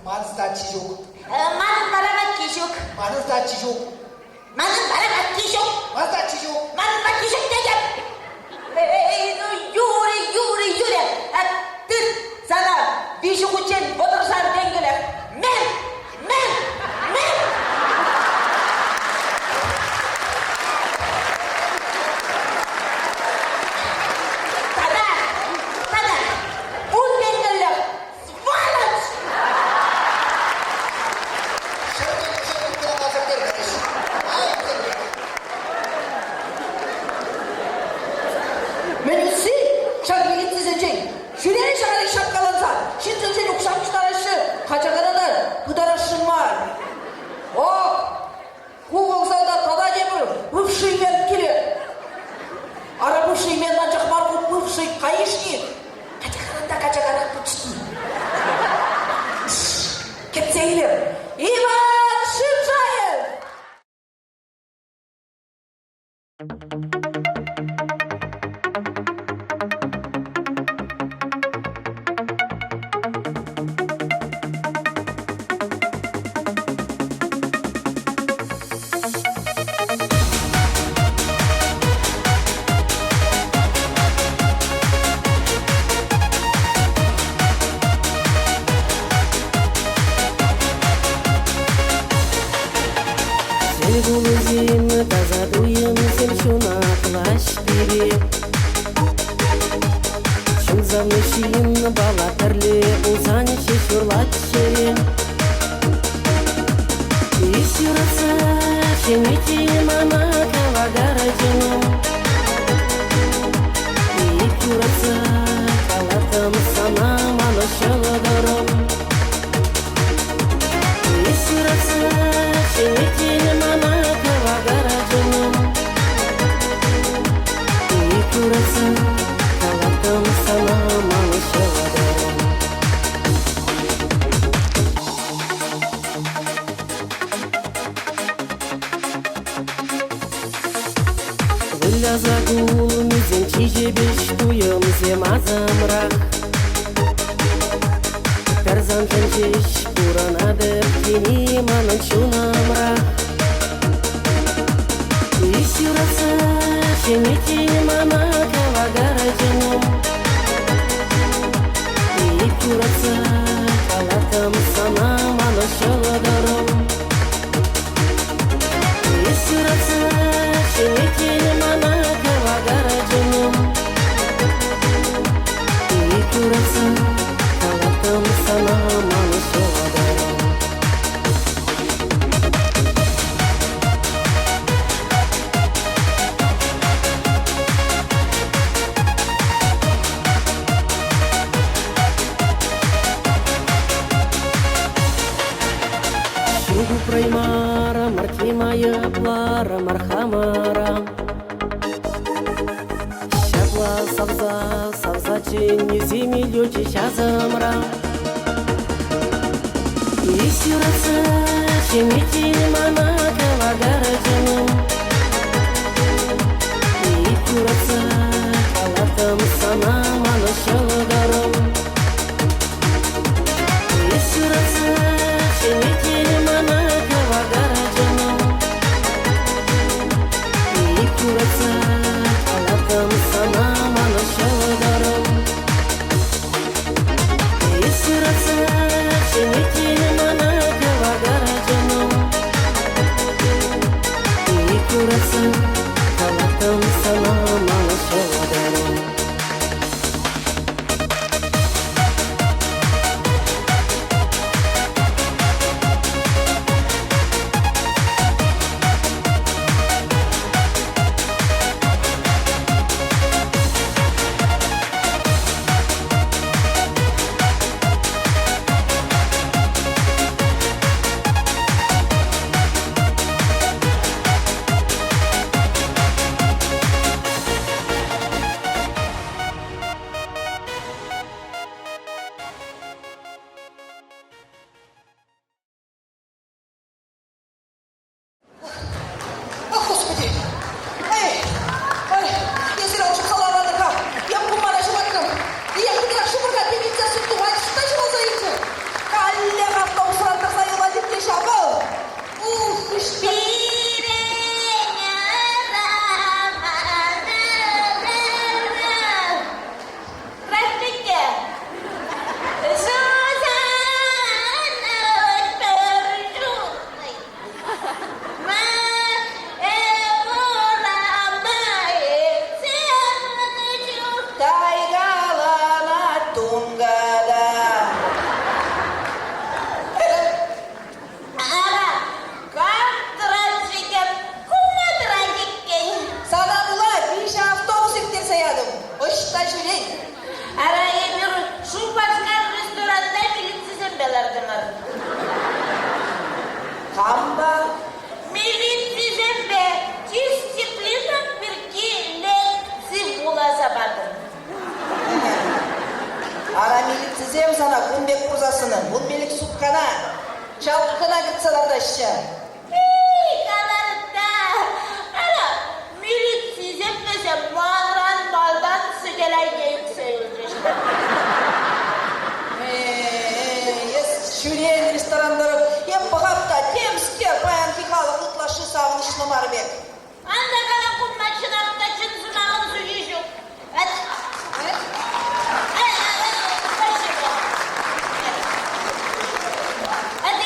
Манызда чижук. Манын барамат кешік. Манызда чижук. Манын барамат кешік. Манызда чижук. Манын бар кешік деген. Юрий. Ты sana бишік учен отырсан денгілі. Мен. Тада. Бұл денгілі. Свалыч. Şöyle bir namazı veririz. Мен үсі, шар милициясен жүрен шағары шапқаланса, шын ұқсамыштар ашы, қачағараны бұдарашын бар. Қу вокзалда тада жемір, бывшиймен келе. Ара бывшиймен анжақ марқұт бывший қайышни. Қачағаранда бұтшын. Кетсейлер, Иван Шынжаев! Өзім таза дуым сен шуна плащ берем. Шын замышин бала тірлі ұлсан шешурлат шерем. Еш юраса шеметем ана кавагара жыным. Ек юраса калатым сана маны шылыдырым. Еш юраса шеметем ана кавагара жыным. Ек юраса калатым сана маны шылыдырым. Загул мизен чижебеш туйым зем азамрақ. Тарзан жеш буранадыр кені манын шунамрақ. Иш юраса шеметем ана кавагара жыным. Ик юраса калатым сана маны шылыдырым. Югу праймара, мартимая плара, мархамара. Щапла савза чини зими лёчи щазамра. Исюраса чимити мана кавагараджану. Исюраса калатам сана мана шалгарам. Исюраса чимити мана кавагараджану. Исюраса калатам сана мана шалгарам. Исюраса чимити мана кавагараджану. Исюраса калатам сана мана шалгарам. Ах, Господи! Если он шоколад надо, я бы помада шумаком. И я бы так шумака певица сутувать, что чего заите? Коллега в том фронта заела детей шагал. Ух, ты что! Здравствуйте! Тайгалана тунгада. Ара, как тражикен, кума тражикен. Sana bular bir şey avtobus sayalım. Hoşta şuraya. Ара, емир, шу басқан ресторанда милициясын белардыңар. Kamba. Милициясын бе, дисциплина бірге лекция бола забадым. Ara milik tizem sana kumbek kurzasını. Bu milik sutkana. Çalkına gitseler de işte. Kalarda. Ара, милициясын бесе малдан малдан сыгелай дейіксейді. Şuraya restoranları hep bakıp da temske bayan fikalı kutlaşı savunuşlu marbek. Анда кана куммачын аптачын сунағын сүйешік. Спасибо.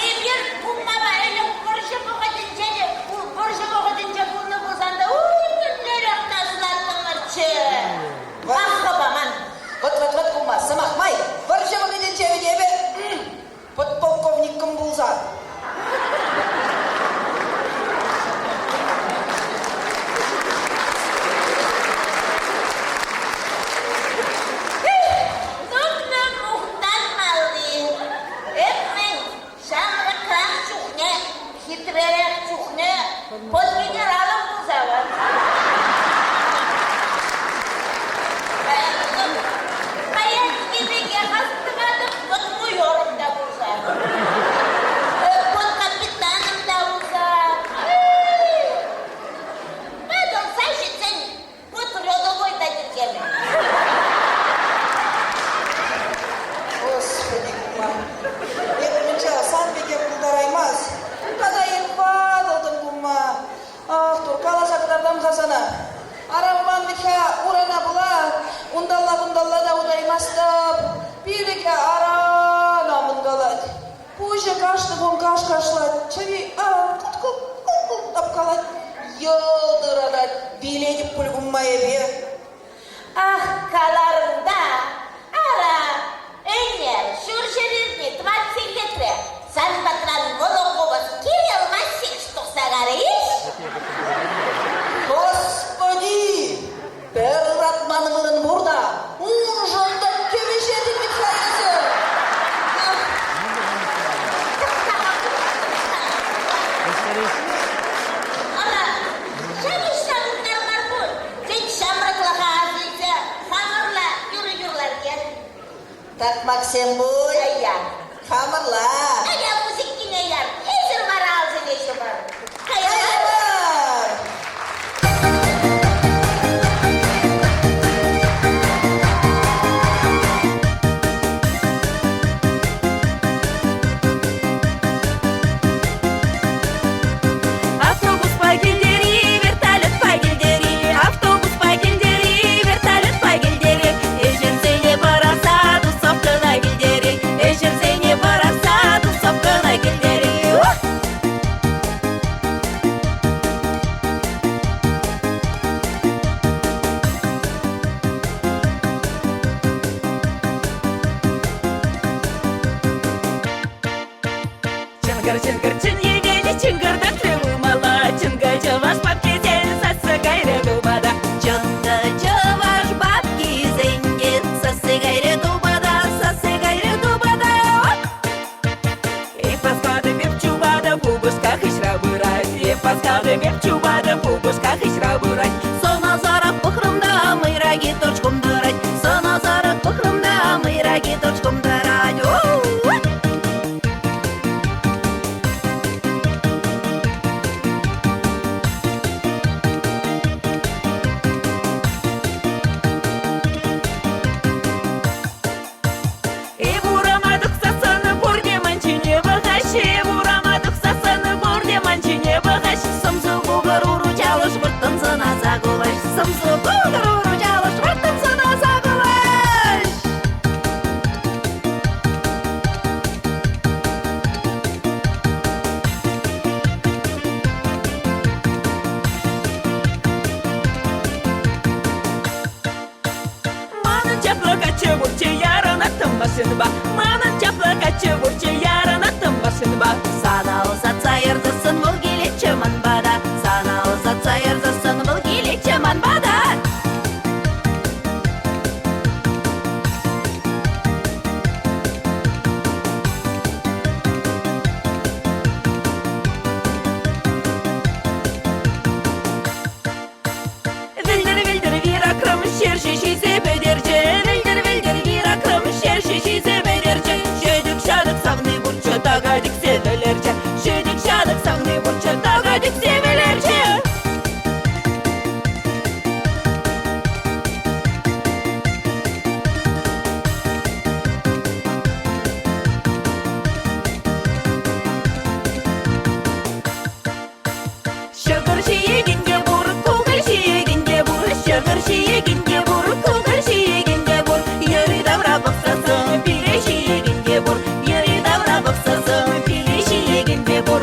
Емир куммама әлі бұршы бұғытынча бұны болсанда күндер ақтасылаттыңырчы. Ақы баман. Вот, кума, самахмай. Варшава гиден чеведебе. Подполковник Камбулза. Нұқны мұқтан малды. Әпмен шаңғы қырақ чухне, хитререк чухне, под генералым бұзават. Қаян кемеге қастығадым, под мұйорым да бұзар. Под капитаным да бұзар. Мәдім сайшы сен, под рядовой да жүргені. Господи, кума. Это начало сам беге кулдараймаз. Когда я падалдым, кума. Ах, туркала сақтардан қазана. Араман беке урана була. Ундалла да удаймастап. Билеке арана мындалад. Пуже кашты бом каш-кашлад. Чави кут тапкалад. Йылдырадад. Биледіп пульгуммай бе. Ах, каларында. Ара, Энер, шуршеризни, 20 литре. Сан батран Волоковас, Кирилл Васильевич Тухсагарыш. Господи! Перратманымын burada. Ужында кемешеді деп sayısı. Ana, sen İstanbul'dan marpun. Sen şamrakla hazırsa, hamurla yürüyorlarken. Так, Максим буй. Aya, Хамырла. aya müzik dinleyen. Ezir var ağzın eşi var. Aya, Hayır. Автобус погильдери, вертолет погильдери, автобус погильдери, вертолет погильдери. Эжерзене бараса, тусовка на гильдери, эжерзене бараса, тусовка на гильдери. Чынгыр, чынгыр, чин егене, чынгырдак тривумала, чынга чаваш бабки зен, сасы гайре дубада. Чынга чаваш бабки зенге, сасы гайре дубада, сасы гайре дубада. И паскады беп чубада, бубушка хышра бурай, и паскады беп чубада, бубушка хышра бурай. Сона зарак пыхрымда, мыраги точком дырать, сона зарак пыхрымда, мыраги точком дырать. И вурамадык сасаны бурде манчине багаш, и вурамадык сасаны бурде манчине багаш. Сымзы бугар уручалыш выртын сына загулаш, сымзы бугар уручалыш выртын сына загулаш. Манын чаплакачы бурчы ярына тымбасын ба, манын чаплакачы бурчы ярына тымбасын ба. Сана узатса ерзасын бұл келече манбада, сана узатса ерзасын бұл келече манбада. Вильдер, вильдер, вира крым, шер шишизе бедерче, вильдер, вильдер, вира крым, шер шишизе бедерче. Шедик шадык сағны бурчы, тағадик севелерче, шедик шадык сағны бурчы, тағадик севелерче. Şırgır şiyeginge bur, kuğır şiyeginge bur, şırgır şiyeginge bur, kuğır şiyeginge bur. Yürü davra baksasın, pire şiyeginge bur, yürü davra baksasın, pire şiyeginge bur.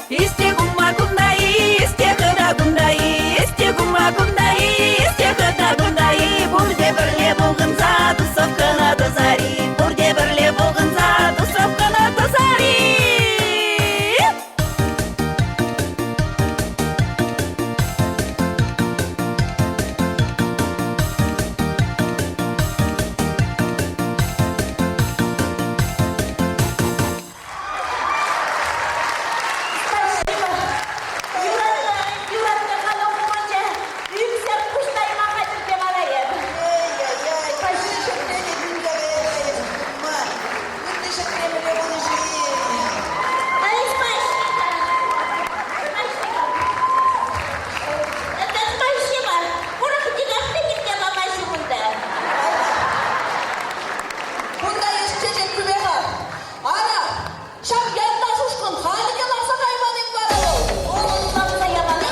İste gumma gundayı, iste gıda gundayı, iste gumma gundayı, iste gıda gundayı. Burде бірле болғынса, тусовкана тазари, burде бірле болғынса, тусовкана тазари. Юратка ханым болманча, үйімсен құштай мақатып деп арайын. Ай-яй-яй, қайсы шықпені күндері. Ма, күнді шықпені бұны жиын. Ай, спасибо. Это спасибо. Урақ дегенде кеткен мамашы мұнда. Бұнда ешкеже күбеға. Ана, шам янда шушқын, халіке лақса қайманың бары ол. Оғын лапса яман.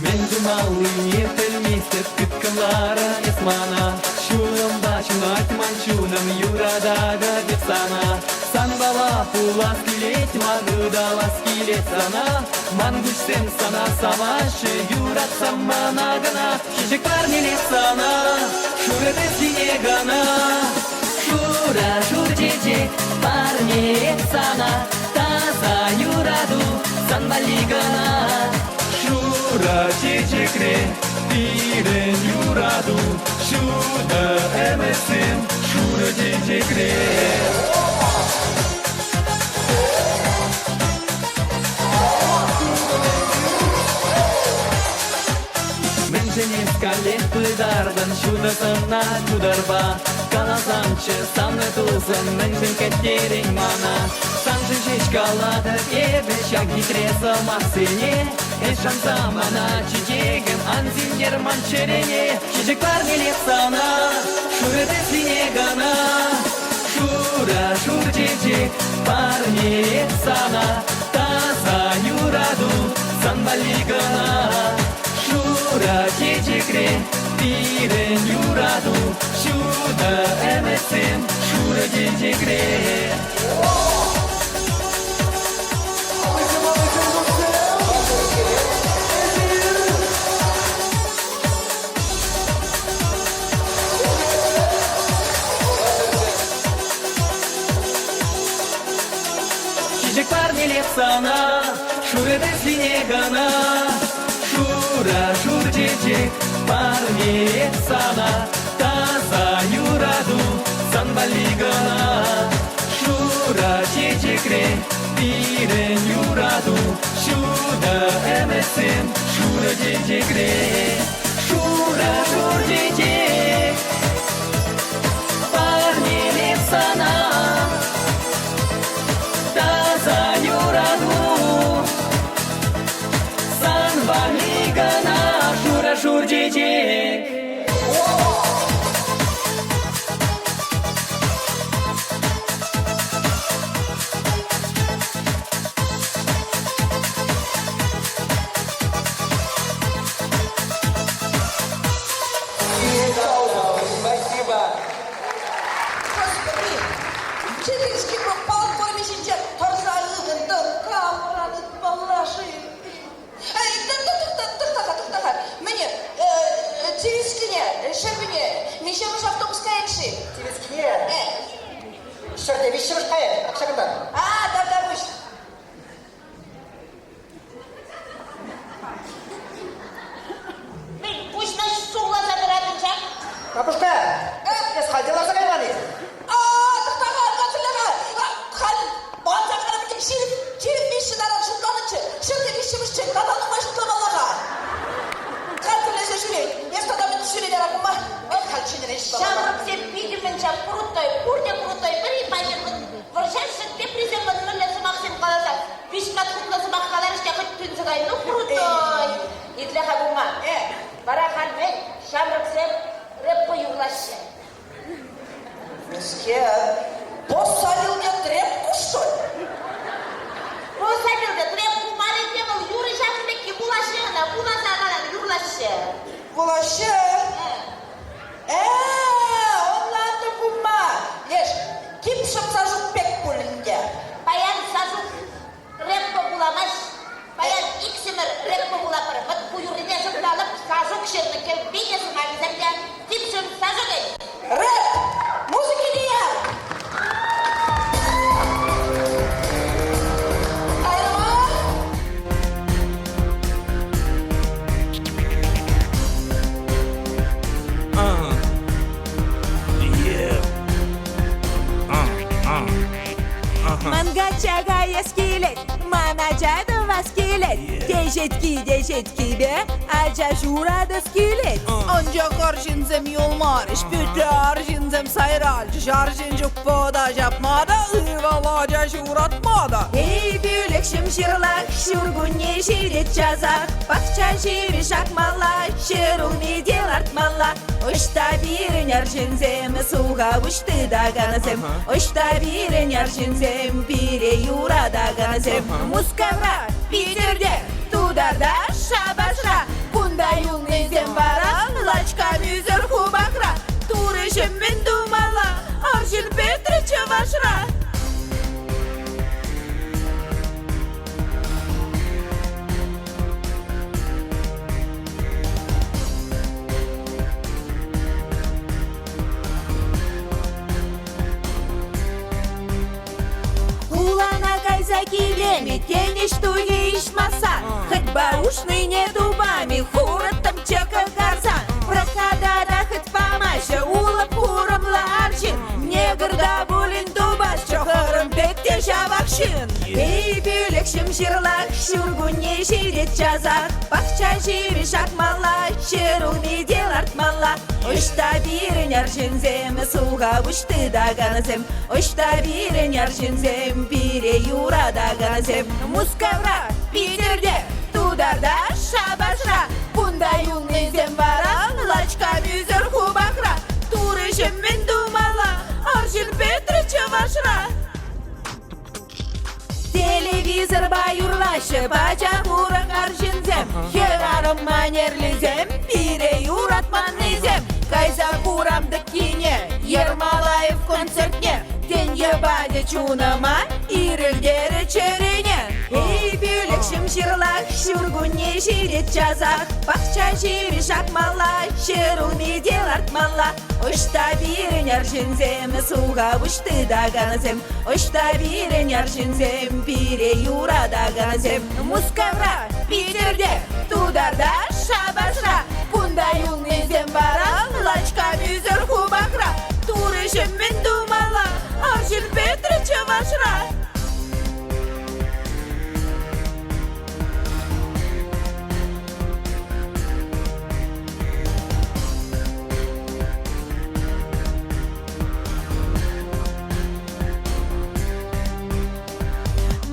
Мен журналый ертелместеп күткілары есмана. Шулым башын айтман шулым юрадага деп sana. San baba pullas kilit, magıdalas kilit sana. Man güçsem sana savaşı, yuratsam bana gana. Şişik var milit sana, şurada sine gana. Şura şur cicik, var milit sana. Taza yuradu, san bali gana. Şura cicikre, diren yuradu. Şurada emesin, şura cicikre. Seni skalet pıdardan şurada sana kudarba. Kalasam sanı tuzun menşin ketlerin mana. Sansın şişkaladı ebe şak gitresa mahsene. Eşan zamana çiçeğim anzin german çerene. Çiçekler gelir sana şurada sine gana. Şura şur çiçek parne sana. Taza yuradu san baligana. Şura çiçekre, diren yuradu. Şurada emesin, şura çiçekre. Çiçekler gelir sana, şurada sine gana. Şura şur çiçek parne sana. Taza yuradu san baligana. Şura çiçekre, diren yuradu. Şurada emesin, şura çiçekre. Şura şur çiçek parne sana. Taza yuradu san baligana. Şura şur çiçek. Господи, Челинский пропал в форме сейчас. Торзалыгын, да, камраны, балаши. Тоқтаға. Міне, Челинскине, шербіне, мешеміш автобусқа екші. Телескине. Шырде, вещеміш қайыр, ақшағындар. Да, выш. Мен пусть наш суға задыратын жақ. Бабушка, я сходила за кайваны. Тоқтаға, қан, бан жақарым тек шеріп меші даран шылғаныншы. Шырде мешемішчі, қаданы машынтламалаға. Қан түрлесе жүрей, естада мен түсірелер ақыма. Қан шенер ешті балаға. Шамрып сен пидімен крутой, курде крутой, бір ипайшын. Варшашын те приземлен мүллесі мақсим қаласа. Вишкат құтласы маққаларышке құт түнсігай, ну крутой. Итлеға бұма. Барақан мен, шамрып сен рэппы юглашы. Меске, посадил мне трепку, что ли? Посадилды, трепку мары демал, юры жақынбекке булашығына, буласағанан юглашы. Булашы? Онланды бұма. Еш, ким шыпсажық пек бөлінде? Баян сазук рэппы буламаш. Баян иксімір рэппы булапыр. Вот бұйырыне жұрдалып, сазук шерні кел бейнесін ағызарда, типшін сазугай. Рэп! Музыки дияр! Айрма? Мангачага ескилет, маначада васкилет. Дежетки be, aca şurada skillet. Ancak arjinzem yolmarış, bütün arjinzem sayralcı. Şarjinjuk poda japmada, ıvalaca şuratmada. Ey büyülük şimşirlak, şurgunye şiret cazak. Bakça şivi şakmalla, şırul medel artmalla. Uçta bir arjinzem, suğa uçtu da ganazem. Uçta bir arjinzem, bire yurada ganazem. Muskavra, bitirde, tudarda şabasra. Bunda yul nezem varan, laçka müzür hubakra. Turışım min dumala, arjin petre çavaşra. килеми, тениш туги ишмаса. Хоть баушный не дубами, хураттам чека гарзан. Прокадада хоть помаща, улап хурам ларчин. Негрда булин дубас, чохарым пекте шабакшин. Эй, бюлекшим ширлак, шургуне ширет чазак. Бақча жири шакмала, шеруни дел артмала. Ошта бирен яршинзем, суға ұшты даганазем. Ошта бирен яршинзем, бире юра даганазем. Мускавра, Питерде, тударда шабашра. Бунда юннезем бара, лачка мүзір хубакра. Турышым мен думала, аршин Петрича вашра. Телевизор байурлашы, бача хурак аршинзем. Херарым манерлизем, бире юратманнезем. Кайза курамды кине, Ермолаев концертне. Тен ебаде чунама, ирілдері черене. Эй, бюлекшім ширлак, шургуне ширет чазак. Бақча жири шакмала, шеруни дел артмала. Ошта бирен яршинзем, суға ұшты даганазем. Ошта бирен яршинзем, бире юра даганазем. Мускавра, Питерде, тударда шабашра. Бунда юннезем бара, лачка мүзір хубакра. Турышым мен думала, аршин Петрича вашра.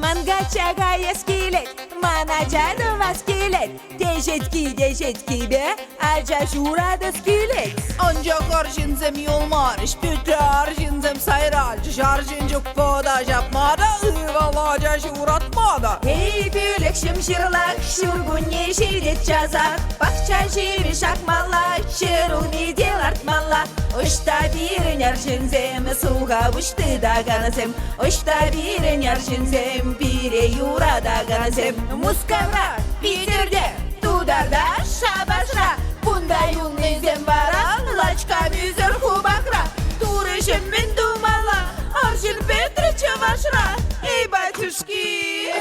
Мангачага ескилет, маначаду маскилет. Дешетки be, aca şurada skilek. Ancak arjinzem yolmarış, pütre arjinzem sayralcı. Şarjıncık poda yapmada, ıvalaca şuratmada. Hey bülekşim şırlak, şurgunye şiret cazak. Bakça şiri şakmalla, şıruni del artmalla. Oşta birin arjinzem, suğa uçtu daganazem. Oşta birin arjinzem, bire yura daganazem. Muskavra, Питерде, тударда шабашра. Бунда юннезем бара, лачка мүзір хубакра. Турышым мен думала, аршин Петрича вашра. Эй, батюшки!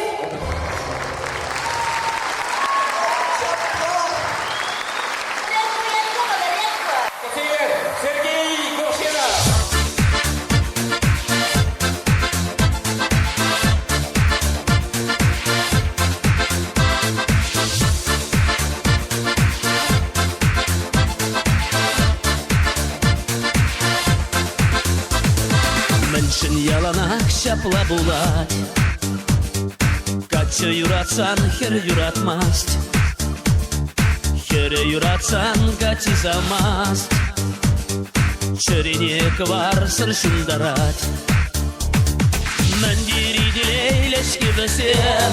Сергей Кувшинов. Міншін яланақ шапла булат. Качы юратсан, хер юратмаст. Хере юратсан, качы замаст. Чөренек бар сыршындарат. Мәндері делейлешке бізем.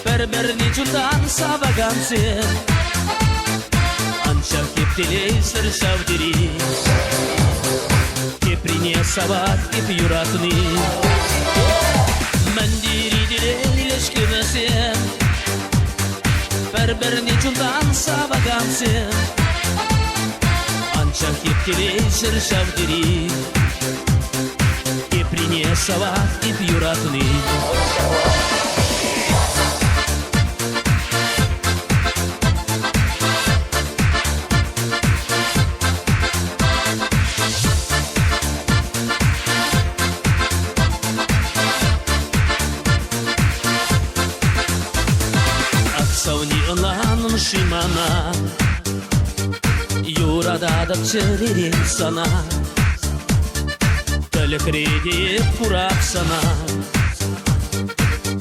Бір-біріне жұлдан сабаган сен. Анча кептелей сыр шавдері. Кеприне сабат кеп юратыны. Мәндері делейлешке бізем. Бір-біріне жұлдан сабаган сен. Анча кептелей сыр шавдері. Кеприне сабат кеп юратыны. Шимана юрада да чыререн сана. Тілікредеп құрап сана.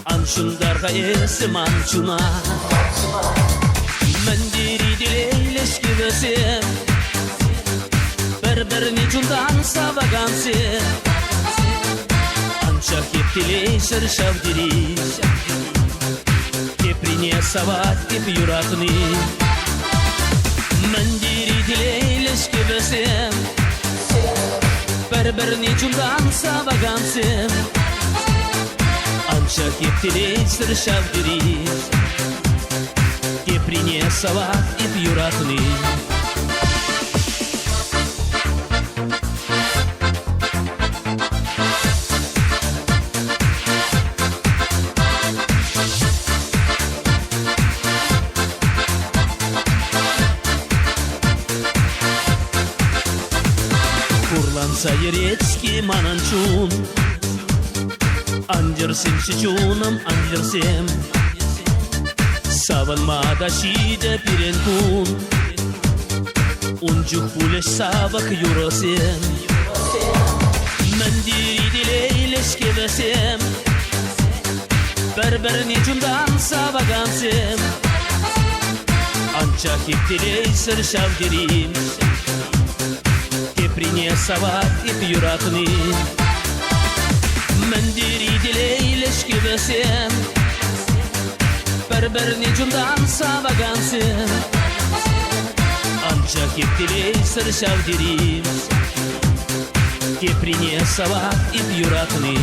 Аншындарға есім аншуна. Мәндері делейлешке бізем. Бір-біріне жұндан сабаган сен. Анша кептелей шыр шавдері. Кеприне сабат кеп юратыны. Мәндері делейлешке бізем. Бір-біріне жұндан сабаган сен. Анша кептелей сыр шавдері. Кеприне сабат кеп юратыны. Майрецкий мананчун Андерсем чечуном андерсем Саванмада шиде пиренкун Унчух пулеш сабак юросем Мендири дилейлеш кебесем Бір-біріне жундан сабагансем Анча хиптелейсір шавдерим Кеприне сават ип юратны Мендири дилейлеш кебесем Бір-біріне жундан сабагансем Анча хиптелейсір шавдерим Кеприне сават ип юратны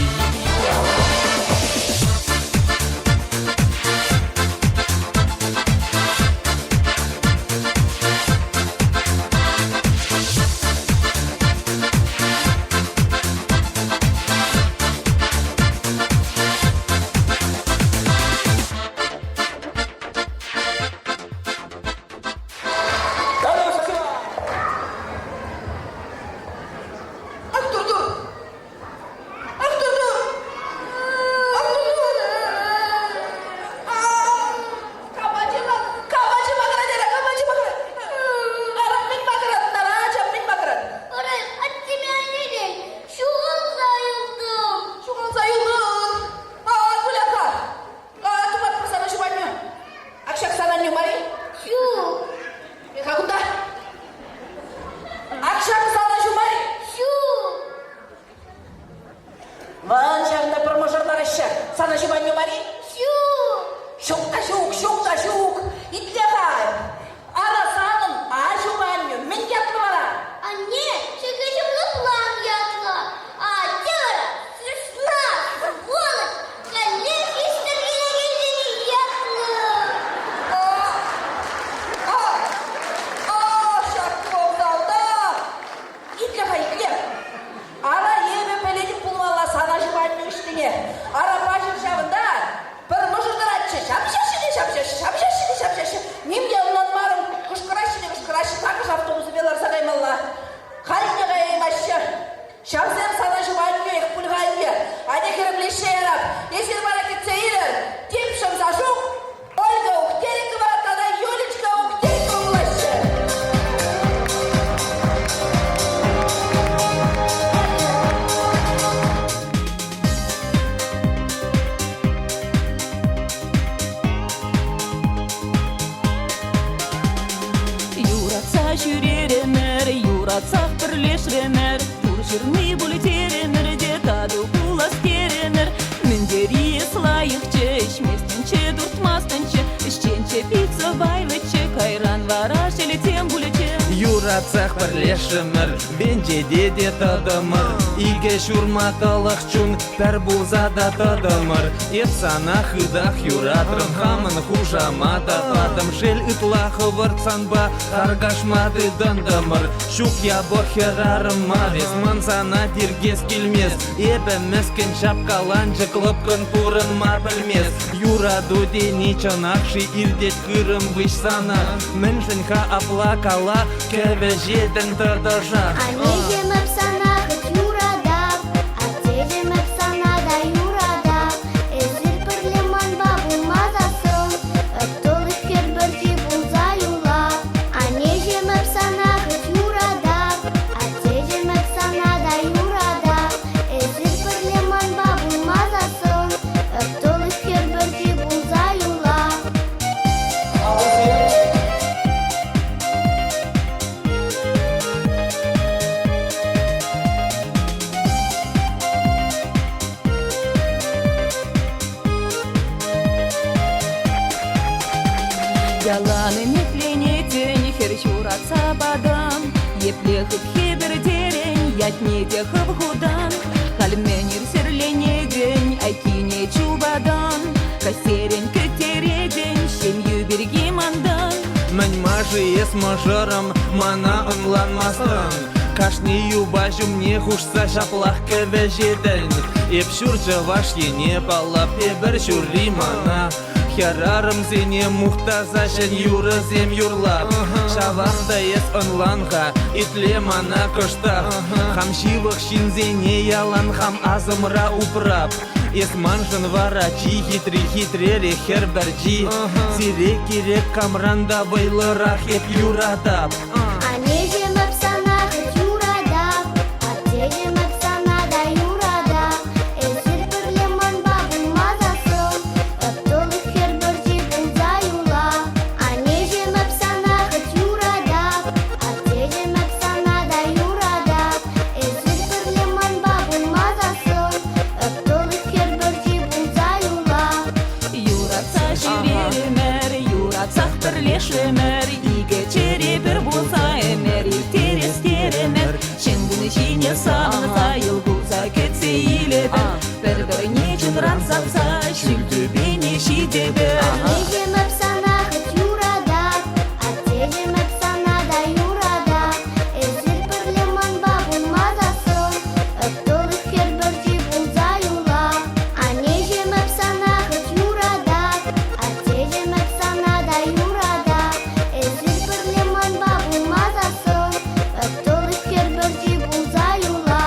Юратсақ бірлешіренер Тур жүрмей бүлітеренер Детаду бұлас керенер Міндері слайықче Ішместінче дұртмастынче Ішченче пицца байлыче Кайран вара шелетем бүліче Юратсақ бірлешімір Бенже деде тадымыр Иге шурматалық чун Пәр бұлзада тадымыр Еп сана хыдақ юратрым Хамын хужамата Татым шел ытлақы выртсанба Қарғашмады дындымыр Шук я бохерарым мавес Мансана диргес келмес Епіміз кін шапкалан Жықлып күн пұрын мар білмес Юраду дени чанақшы Ирдет кырым выш сана Міншінка аплакала Кәве жетін тадажа Анежем әпсана қыт юрадап Аттежем әпсана да юрадап Әзір пірлеман бабу мазасын Өптолық кер бірде бұлза юлап Анежем әпсана қыт юрадап Аттежем әпсана да юрадап Әзір пірлеман бабу мазасын Өптолық кер бірде бұлза юлап Яланы мекленетен Хер юратса бадам Еплехып хебір дерен Ятнете хып худан Кальменер серленеден Айкине чубадан Касерен көтереден Шемью берги мандан Мән мажы ес мажырым Мана ыңланмастын Кашни юбажым не хушса Шаплах кәве жеден Еп шүрчі ваш ене балап Ебір шүрри мана Херарым зене мухтазашен юрызем юрлап. Шавақта ес онланға, итле мана көштақ. Хам живық шинзене ялан, хам азымра упрап. Ес манжын варачи, хитре-хитрере херберджи. Сирек керек камранда байлырақ еп юрадап. Анежемеп санахыт юрадап, аттежемеп санада юрадап. Эзір бірлеман бабын мазасын, ыптылы херберджи бұлза юла. Анежемеп санахыт юрадап, аттежемеп санада юрадап. Эзір бірлеман бабын мазасын, ыптылы херберджи бұлза юла. Юратса жіберімер, юратсақ бірлешімер. Иге чере бір болса әмер, терес теремер. Шеңгіні жіне сағынса, ел болса кетсе елебір. Бір-біріне жынран сапса, шүлтөбене шидебір. Анежемеп санахыт юрадап, аттежемеп санада юрадап. Эзір бірлеман бабын мазасын, ыптылы херберджи бұлза юла. Анежемеп санахыт юрадап, аттежемеп санада юрадап. Эзір бірлеман бабын мазасын, ыптылы херберджи бұлза юла.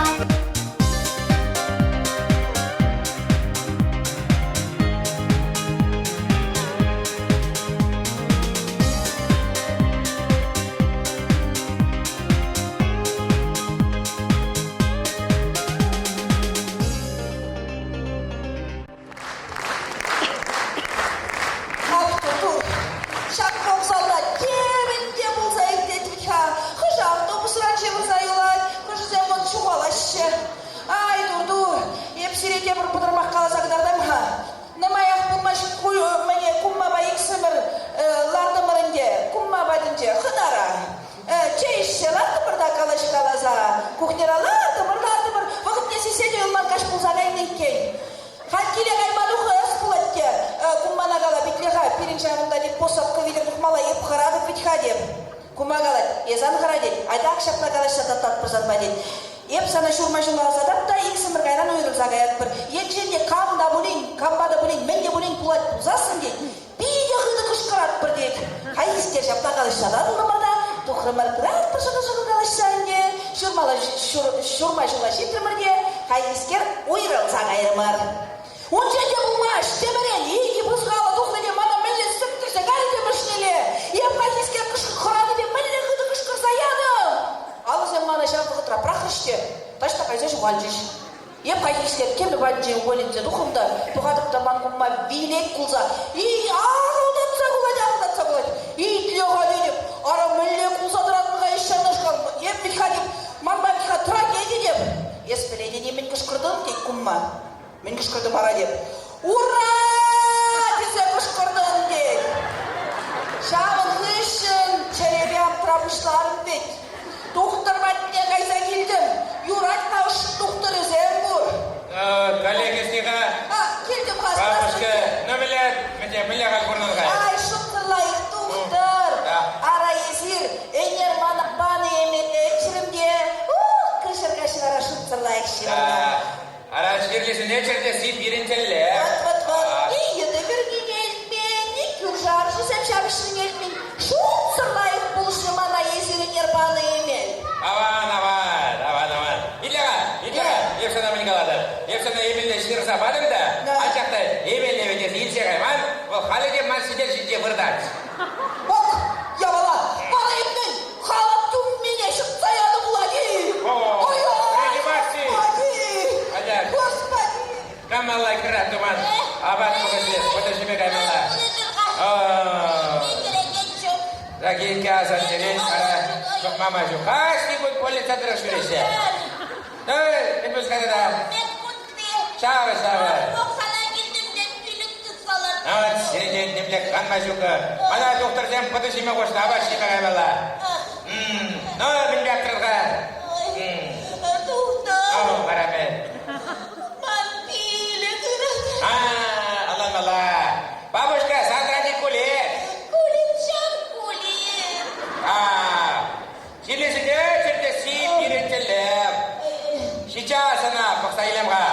Dur. Şapkam salla. Keminde bulsa ekletmiş ha. Kış avtobuslar çevirse yola. Kış zaman çuvalaşı. Ay dur. Hep sirete bir pıdırmak kalasa kadardım ha. Namayak bulmaş kuyu. Mene kumma bayık sımır. Lardımırınca. Kumma badınca. Hıdara. Çay işçe lardımırda kalış kalasa. Kuhnera lardımır. Vakit nesi seni yolman kaç bulsa gaynıyken. Hakkile kaymalı hıyas bulatke. Kumana gala bitleha. Pirinç ağında dit posapkı vidir tukmala ep hıradık bitha dep. Kuma gala ezan hıra dit. Ayda akşapla kalışsa tattat pızatma dit. Ep sana şurmaşınla azadap da ilk sımır gayran uyrup zagayat bir. Yetçende kam da bulin, kamba da bulin, men de bulin pulat uzasın dit. Bir yakını kışkırat bir dit. Hay ister şapla kalışsa da bulunmada. Tuhrımır kırat pırsıdı sıkı kalışsa inde. Şurmaşınla şitrımır de. Hay isker uyrup zagayrımır. Onca de bulmaş, demeren, iyi ki buzgala тухлыде мана мэле сыптырса гайде мышнеле. Еп хатискер кышкы хырады деп мэле хыды кышкырса яды. Алысен мана шапы хытра прахыште, ташта кайзеш вальжиш. Еп хатискер кемі вальжи уголинзе тухымда, тухадыкта мангумма вилек кулса. И ağıldatsa kuladi. И тлеға деп, ара мэле кулса дыратынға ешшарнаш қалма. Еп бітха деп, манба бітха трагеди деп. Ес біледе немен кышкырдым дейк кумма. Мен кышкырдым ара деп. Ура! Десе кышкырдым дейк. Шағын хышын, черебям трабышларым бет. Тухтыр бәтіне қайса келдім. Юратна үш тухтыр өзем бұр. Коллегесіға. Келдім қасына. Бабушка, не білет? Міне қал бұрнынға. Ай, шықтырлайық тухтыр. Ара есір, әнер маны баны емене өтшірімде. Кышыр-кышыр ара шықтырлайық шырымда. Ара шкерлесін не черде сип ерінтелі. Вот. И это вернинельмен, и кюржар, жесем шабышын елмен. Шут сырлайық бұлшы мана есірі нербаны емел. Аван. Итлеға. Епсана мені қалады. Епсана емелде шырса бадым да. Ачақта емелде бетесі елсе қайман. Ол халі деп ман сидер жидде вырдат. Бок, ябала, бала емнен қалап түм мене шықса яды бұлади. Господи! Камалла кірат думан. Абат мұғызлес. Бұтышыме каймалла. Ракетке азан жерен. Жоқ мама жоқ. Қасты бұл поле тадырық жүресе. Мен біз қадыда. Шағы. Нават середен немлек қанма жүкі. Мана доктор зем бұтышыме қошты. Абат шеме каймалла. Мен бәктірға. Барамен. Allah. Бабушка, завтра не кулет. Келесіде жерде сиіп үйретелем. Сейчас ана пақсайлемға.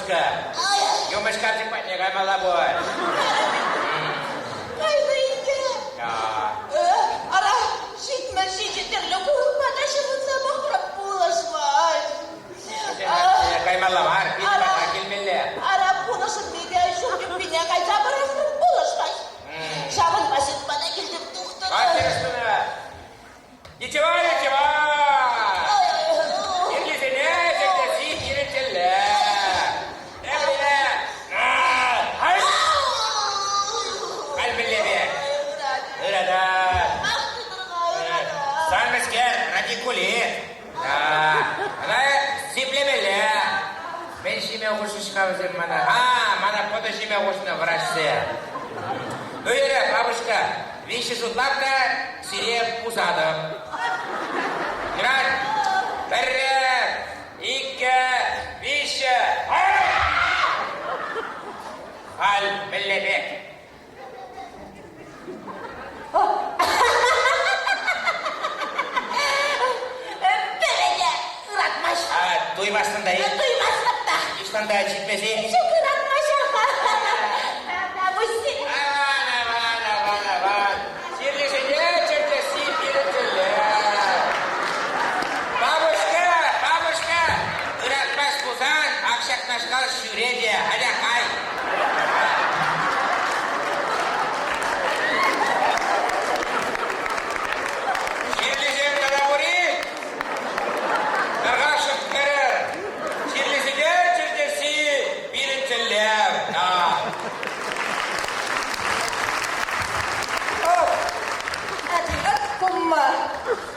бабушка. Юмышка типа не гаймала бой. Ara, şitme şiçeterle kurulmada şımıza bakıp bulaşmay. Gaymala var, bir bana gelmeli. Ara bulaşıp bir de şu düppine kaysa bırakıp bulaşmay. Şabın basit bana gidip doktor. Aferin sana. Ничего, ничего. Если не, тогда сидите. Sen mesker, radikuli. Ana сипlemeli. Ben şimdi hoşu çıkavızım bana. Bana koda şimdi hoşuna vraçsı. Öyle babuşka, вещи судлапта, сиреп усадым. Град, bir, iki, beş, al mellebek. Böylece ıratmaş. Duymazsın dayı. Duymazlık da. İşten daha çıkmesi. Çok ıratmaş. Babuşsun. Aman. Sirlisine çöktesi birincili. Babuşka. Iratmaz kuzan, akşaknaşkal şüredi. Hadi kay. Sirlisine tadavuri. Kargaşık kırır. Sirlisine çöktesi birincili. Kumma,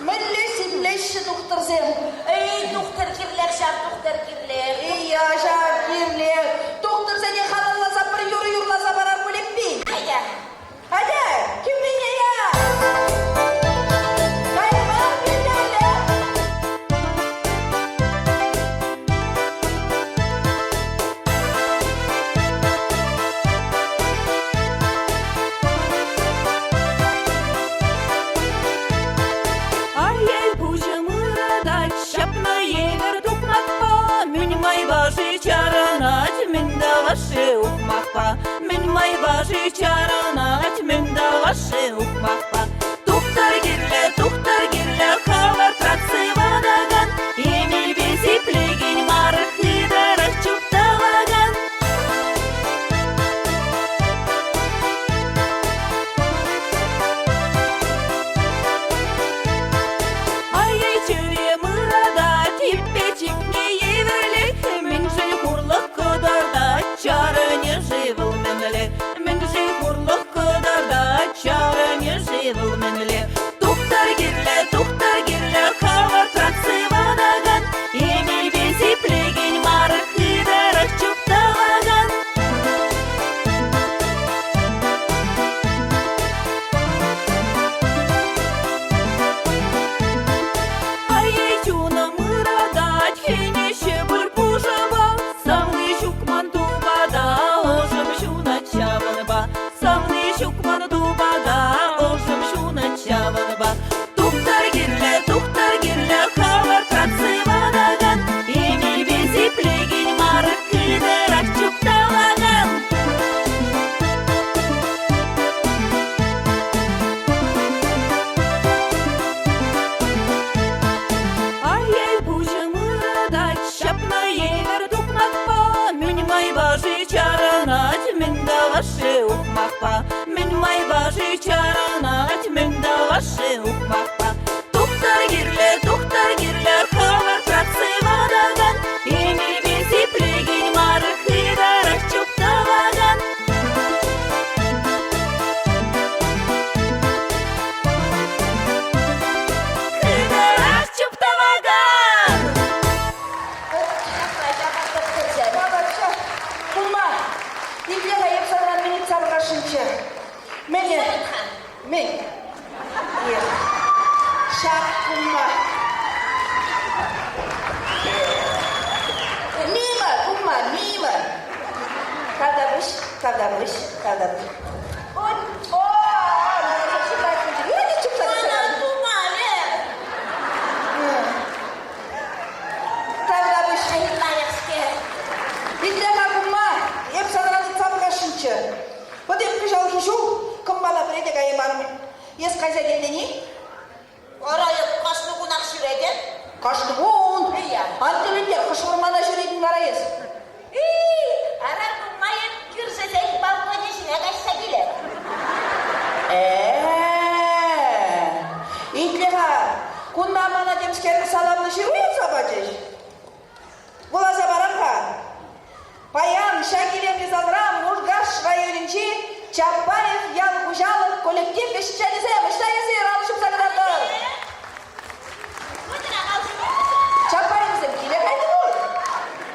milli simleşi doktor Zem. Ey doktor kirler, şap doktor kirler. Ey ya şakirler. Doktor seni halallasa bir yürlasa barar bilip bil. Hadi, kim beni ya? Kaymak bilirler. Ай-яй, пужымыра дать, шапна евер тухмакпа, Мин май баши чаранать, мин да ваши ухмакпа, Мин май баши чаранать, мин да ваши ухмакпа. Тухтар гирле, хавар тратсы вадаган, Емел бези плегин мархы дарах чуптаваган. Ай-яй, чөре мырада, типпечик не еверлек, Мин же хурлық кодарда, чары не живыл менле, Мин же хурлық кодарда, чары не живыл менле. Тухтар гирле, хавар тратсы вадаган, Емел бези плегин мархы дарах чуптаваган. Ай-яй, чуна мырада, тхенеше бір пужаба, Самны шукман тубада, ожым шуна чаванба, Самны шукман тубада, ожым шуна чаванба. Тухтар гирле, хавар тратсы вадаган, Емел бези плегин мархы дарах чуптаваган. Ай-яй, пужымыра шапна евер тухмакпа, Мин май баши чаранать, мин да ваши ухмакпа, Мин май баши чаранать, мин да ваши ухмакпа. Тухтар гирле, хавар тратсы вадаган, Емел бези плегин мархы дарах чуптаваган. Хыдарах чуптаваган. Babacı, kumma. İlgiyle yapsalar beni çavrasınca. Men. Şak kumma. Nima. Kavdamış. Kavdamış. Layık sker. İlgiyle İtliha, kunna mana demskerin salamını şiruyet sabacış. Bulaza baranka. Паян, Шагирев Мезодрам, Мужгаш, районинчи, Чапаев, Ян Кужалов, коллектив Вещанизем, Штайзи, Ралышев Заградор. Чапаевзем, киле кайдур.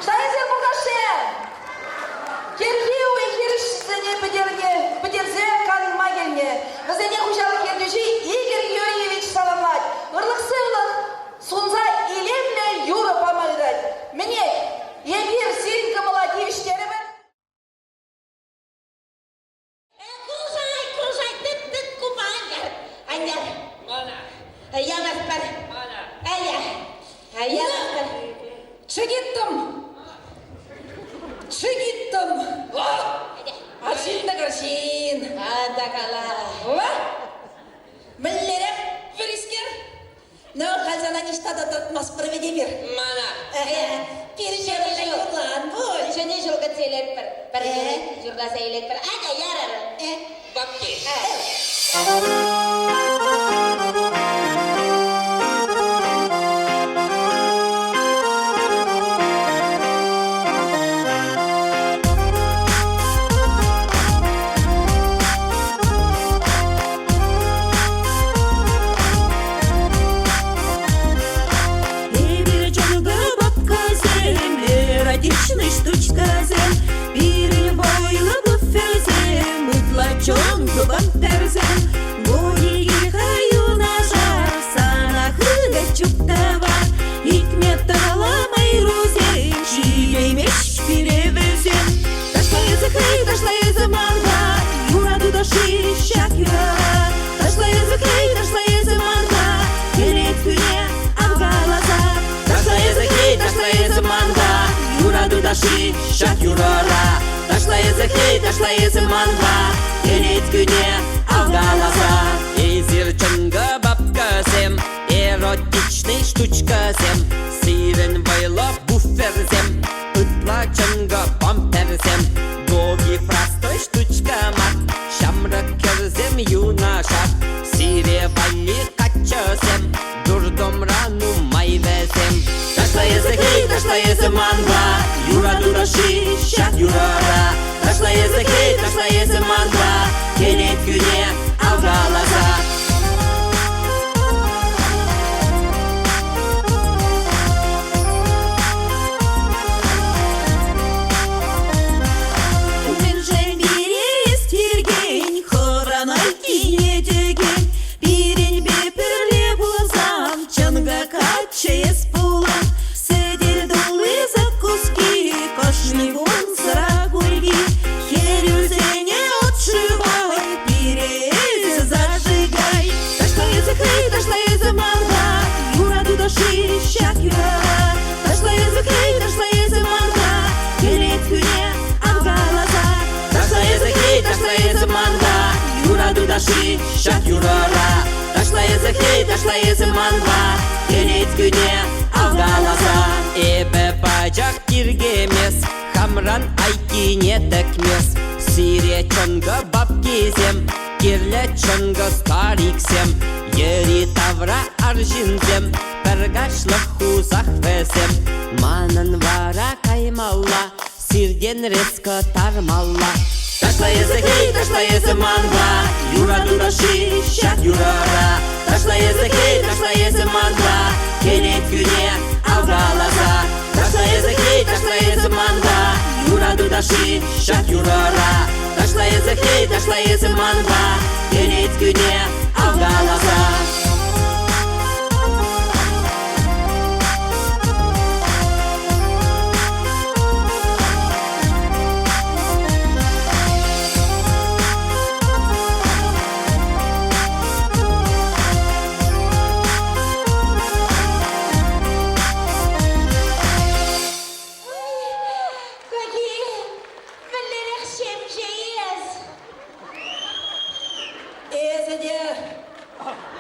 Штайзи Мужгашем. Киргиу и Киришзене Петерзем, Кан Магельне. Вазене Кужалов Кирдюжи, Игорь Юрьевич Саламлать. Урлых-сырлых, Сунзай и Левля Юра помогать. Мне Егер Синька молодежь Кружай, тык куманьяр. Аньяр. Mana. Ямаспар. Mana. Эля. Ямаспар. Чигиттым. Ашин да каршин. Адакала. Миллереп Фрискер. Но хазана ништада татмас проведи мир. Mana. Перешережи уклан. Боль. Жени жылга целет пер. Жылга целет пер. Ага, ярар. Бабки. Эротичный штучка зем, пирень бойла буферзем, утлачон зубам перзем, боги хаю на жар, санах гачуктава, икметтала майрузем, чией меч перевезем. Ташла язык манга, юра дудаши шакюра. Ташла язык манга, келет күне авгалаза. Ташла язык манга, юра дудаши шакюрара. Ташла язык манга, келет күне авгалаза. Эзерченга бабказем, эротичный штучказем, сирен байла буферзем, ытлаченга бамперзем, боги простой штучкамат, шамрак керзем юнашат, сире вали качазем, дурдом рану майвезем. Ташла язык манга, юра дудаши шакюрара. Ташла язык манга, келет күне авгалаза. Мен жәмбере естірген, қоранай кине деген, пирень бепірле болсам, чанга качес болам, сәдел долы закуски, кашный вон сыра гульги, херюзене отшивай, перез зажигай. Ташла язык манга, юра дудаши шакюра. Ташла язык манга, келет күне авгалаза. Ташла язык манга, юра дудаши шакюрара. Ташла язык манга, келет күне авгалаза. Эбе бажак киргемес, хамран айкине текмес, сире чонга бабкизем, кирле чонга стариксем, ери тавра аржинзем, пергашлық хузах везем. Манын вара каймалла, сирден резко тармалла. Ташла язык манга, юра дудаши шакюрара. Ташла язык манга, келет күне авгалаза. Ташла язык манга, юра дудаши шакюрара. Ташла язык манга, келет күне авгалаза.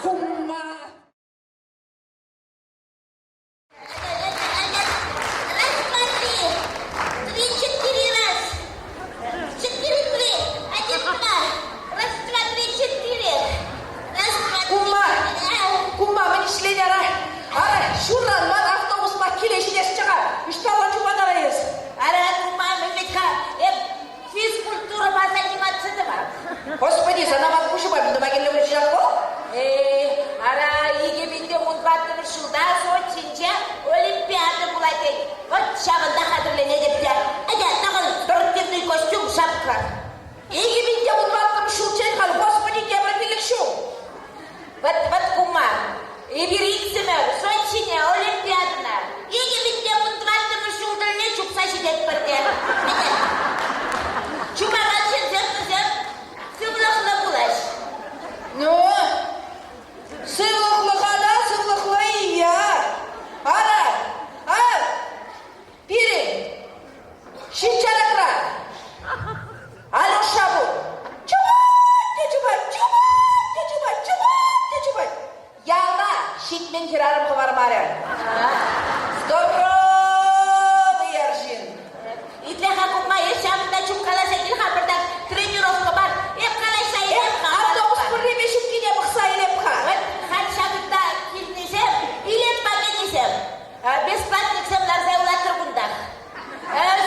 Кум Господи, занамaz kuşu var, bunda bagelle uğraşacak bu. Ара егеменде 16 жылда Сочинде Олимпиада болады. Вот шағында қадірлене депті. Әде, тағын спортивный костюм, шапка. Егеменде 16 жыл чайқал, Господи, кебірділік шу. Вот кума. Ибериксімі, Сочине Олимпиадына. Егеменде 16 жылда не чупса жидет бірде. Чумаған жерден қызым, сывлықлы бұлаш. Ну, сыйлықлыға сыйлықлы iya. Ара, Piri, şinçarakra. Alo şabu. Çubat. Yalda, şitmen kirarım kıvarım arayın. Здорово, Ержин. Итлеха кума, ешамында чумкаласа килха бірден тренировка бар. Еп қалайса епқа. Автобус бірреме шүпкене бұқса елепқа. Хан шағында келмесем, илетпа келмесем. Бесплатник семларда улатыр бұнда.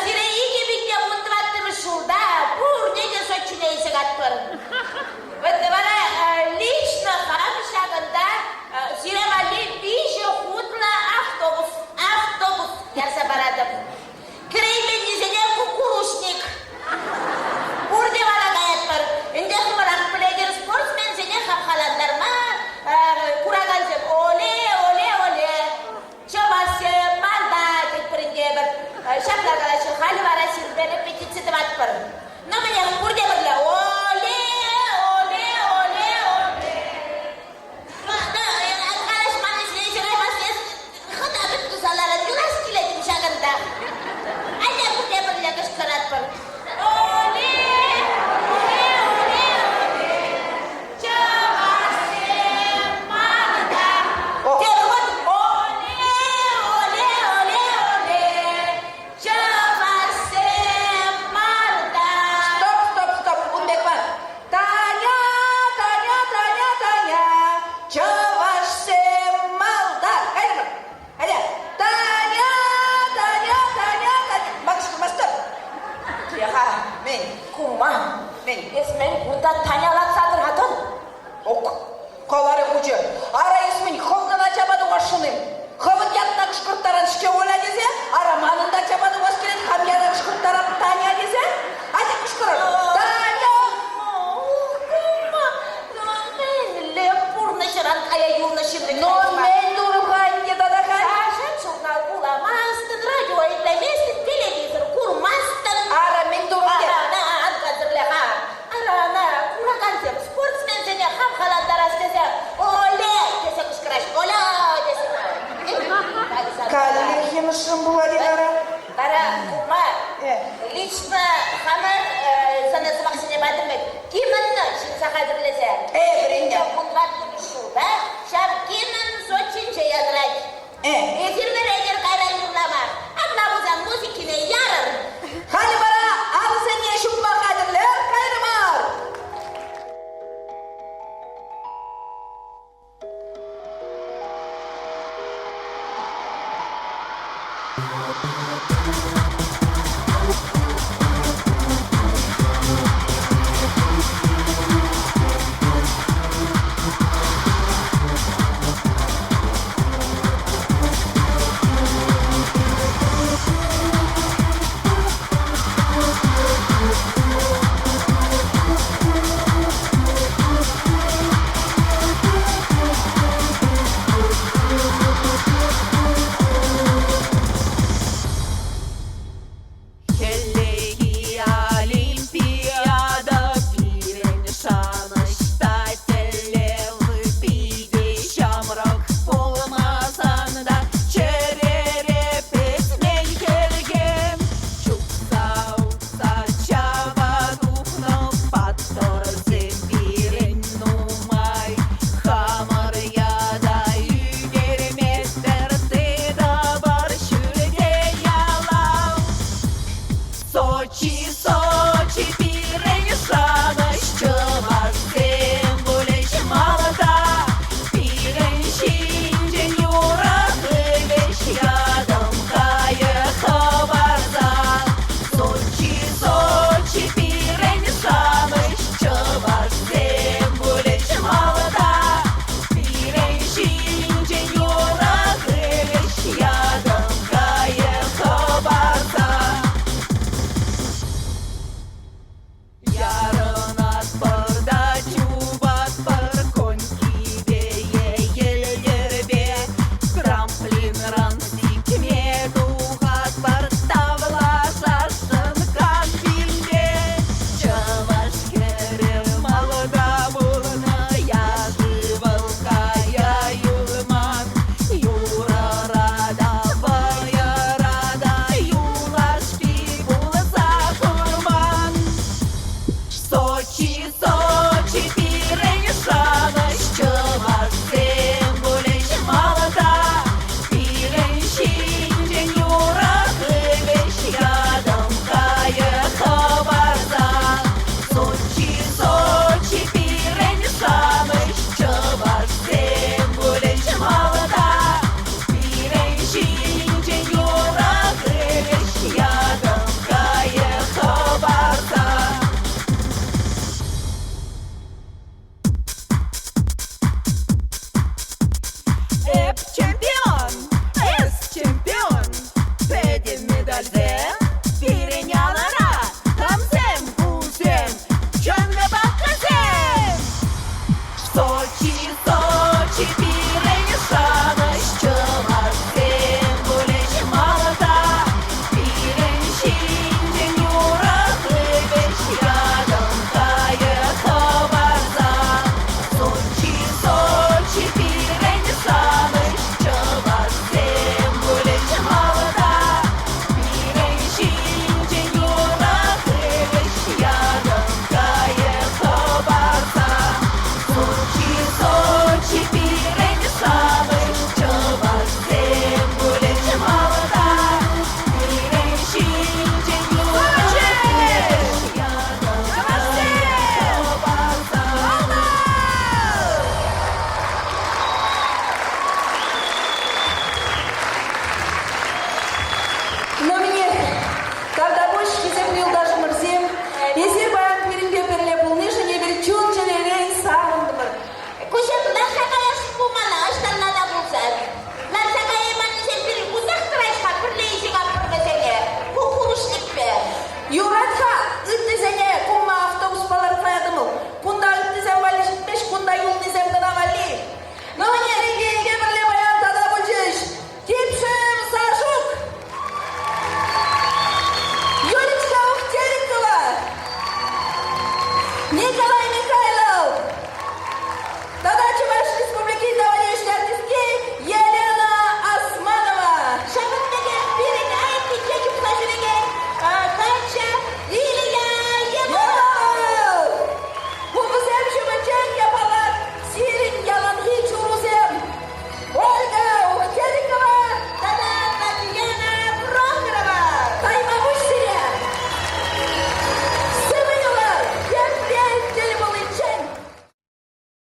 Сире егеменде 16 жылда бұр неге Сочине есік атпыр. Лично хан шағында сире вали пешеходный автобус. Ярса барадым. Креймен незене кукурушник. Бұрде бара ғаят бар. Үнде қымырақ білеген спортсмен сене қапқаландар ма? Курағанзым, оле. Чобасы, манда, деп бірінде бір шаплағалашы қалы бара сірбені петициті бат бір. Но міне бұрде бірлі, оле. Қалаш манесіне жырай басылес, қыда бүт тұзалары глаз келетін шағында. Әлі бұрде бірлі күшкарат бір. Оле. Стоп, Бунбек бар. Таня. Чавашсем малда. Қайда бар? Әде. Таня. Мастыр. Яға, мен, кума, мен. Есмен бұнда танялат садыр хатын. Қалары құжы. Ара есмен, қолдана чабаду ғашыным. Қыбыт ятына кішкірттаран шке оля десе, ара манында чабаду ғаш келеді, қамиядан кішкірттаран Таня десе, әде кішкірір. Таня! Но мен дұрымған не дадақай? Сашын журнал буламастын, радио етлеместін, телевизор курмастын. Ара мен дұрым деп. Арана, курағанзым, спортсмен сене қам қаландар астезе, оле, десе күшкіраш, оля, десе. Кәлі емішім болады ара. Бара, кума, лично қаны санасымақ сене бадырмек. Кимінні шын сақа дірлесе. Бірінде. Бұнға тұрышу, да?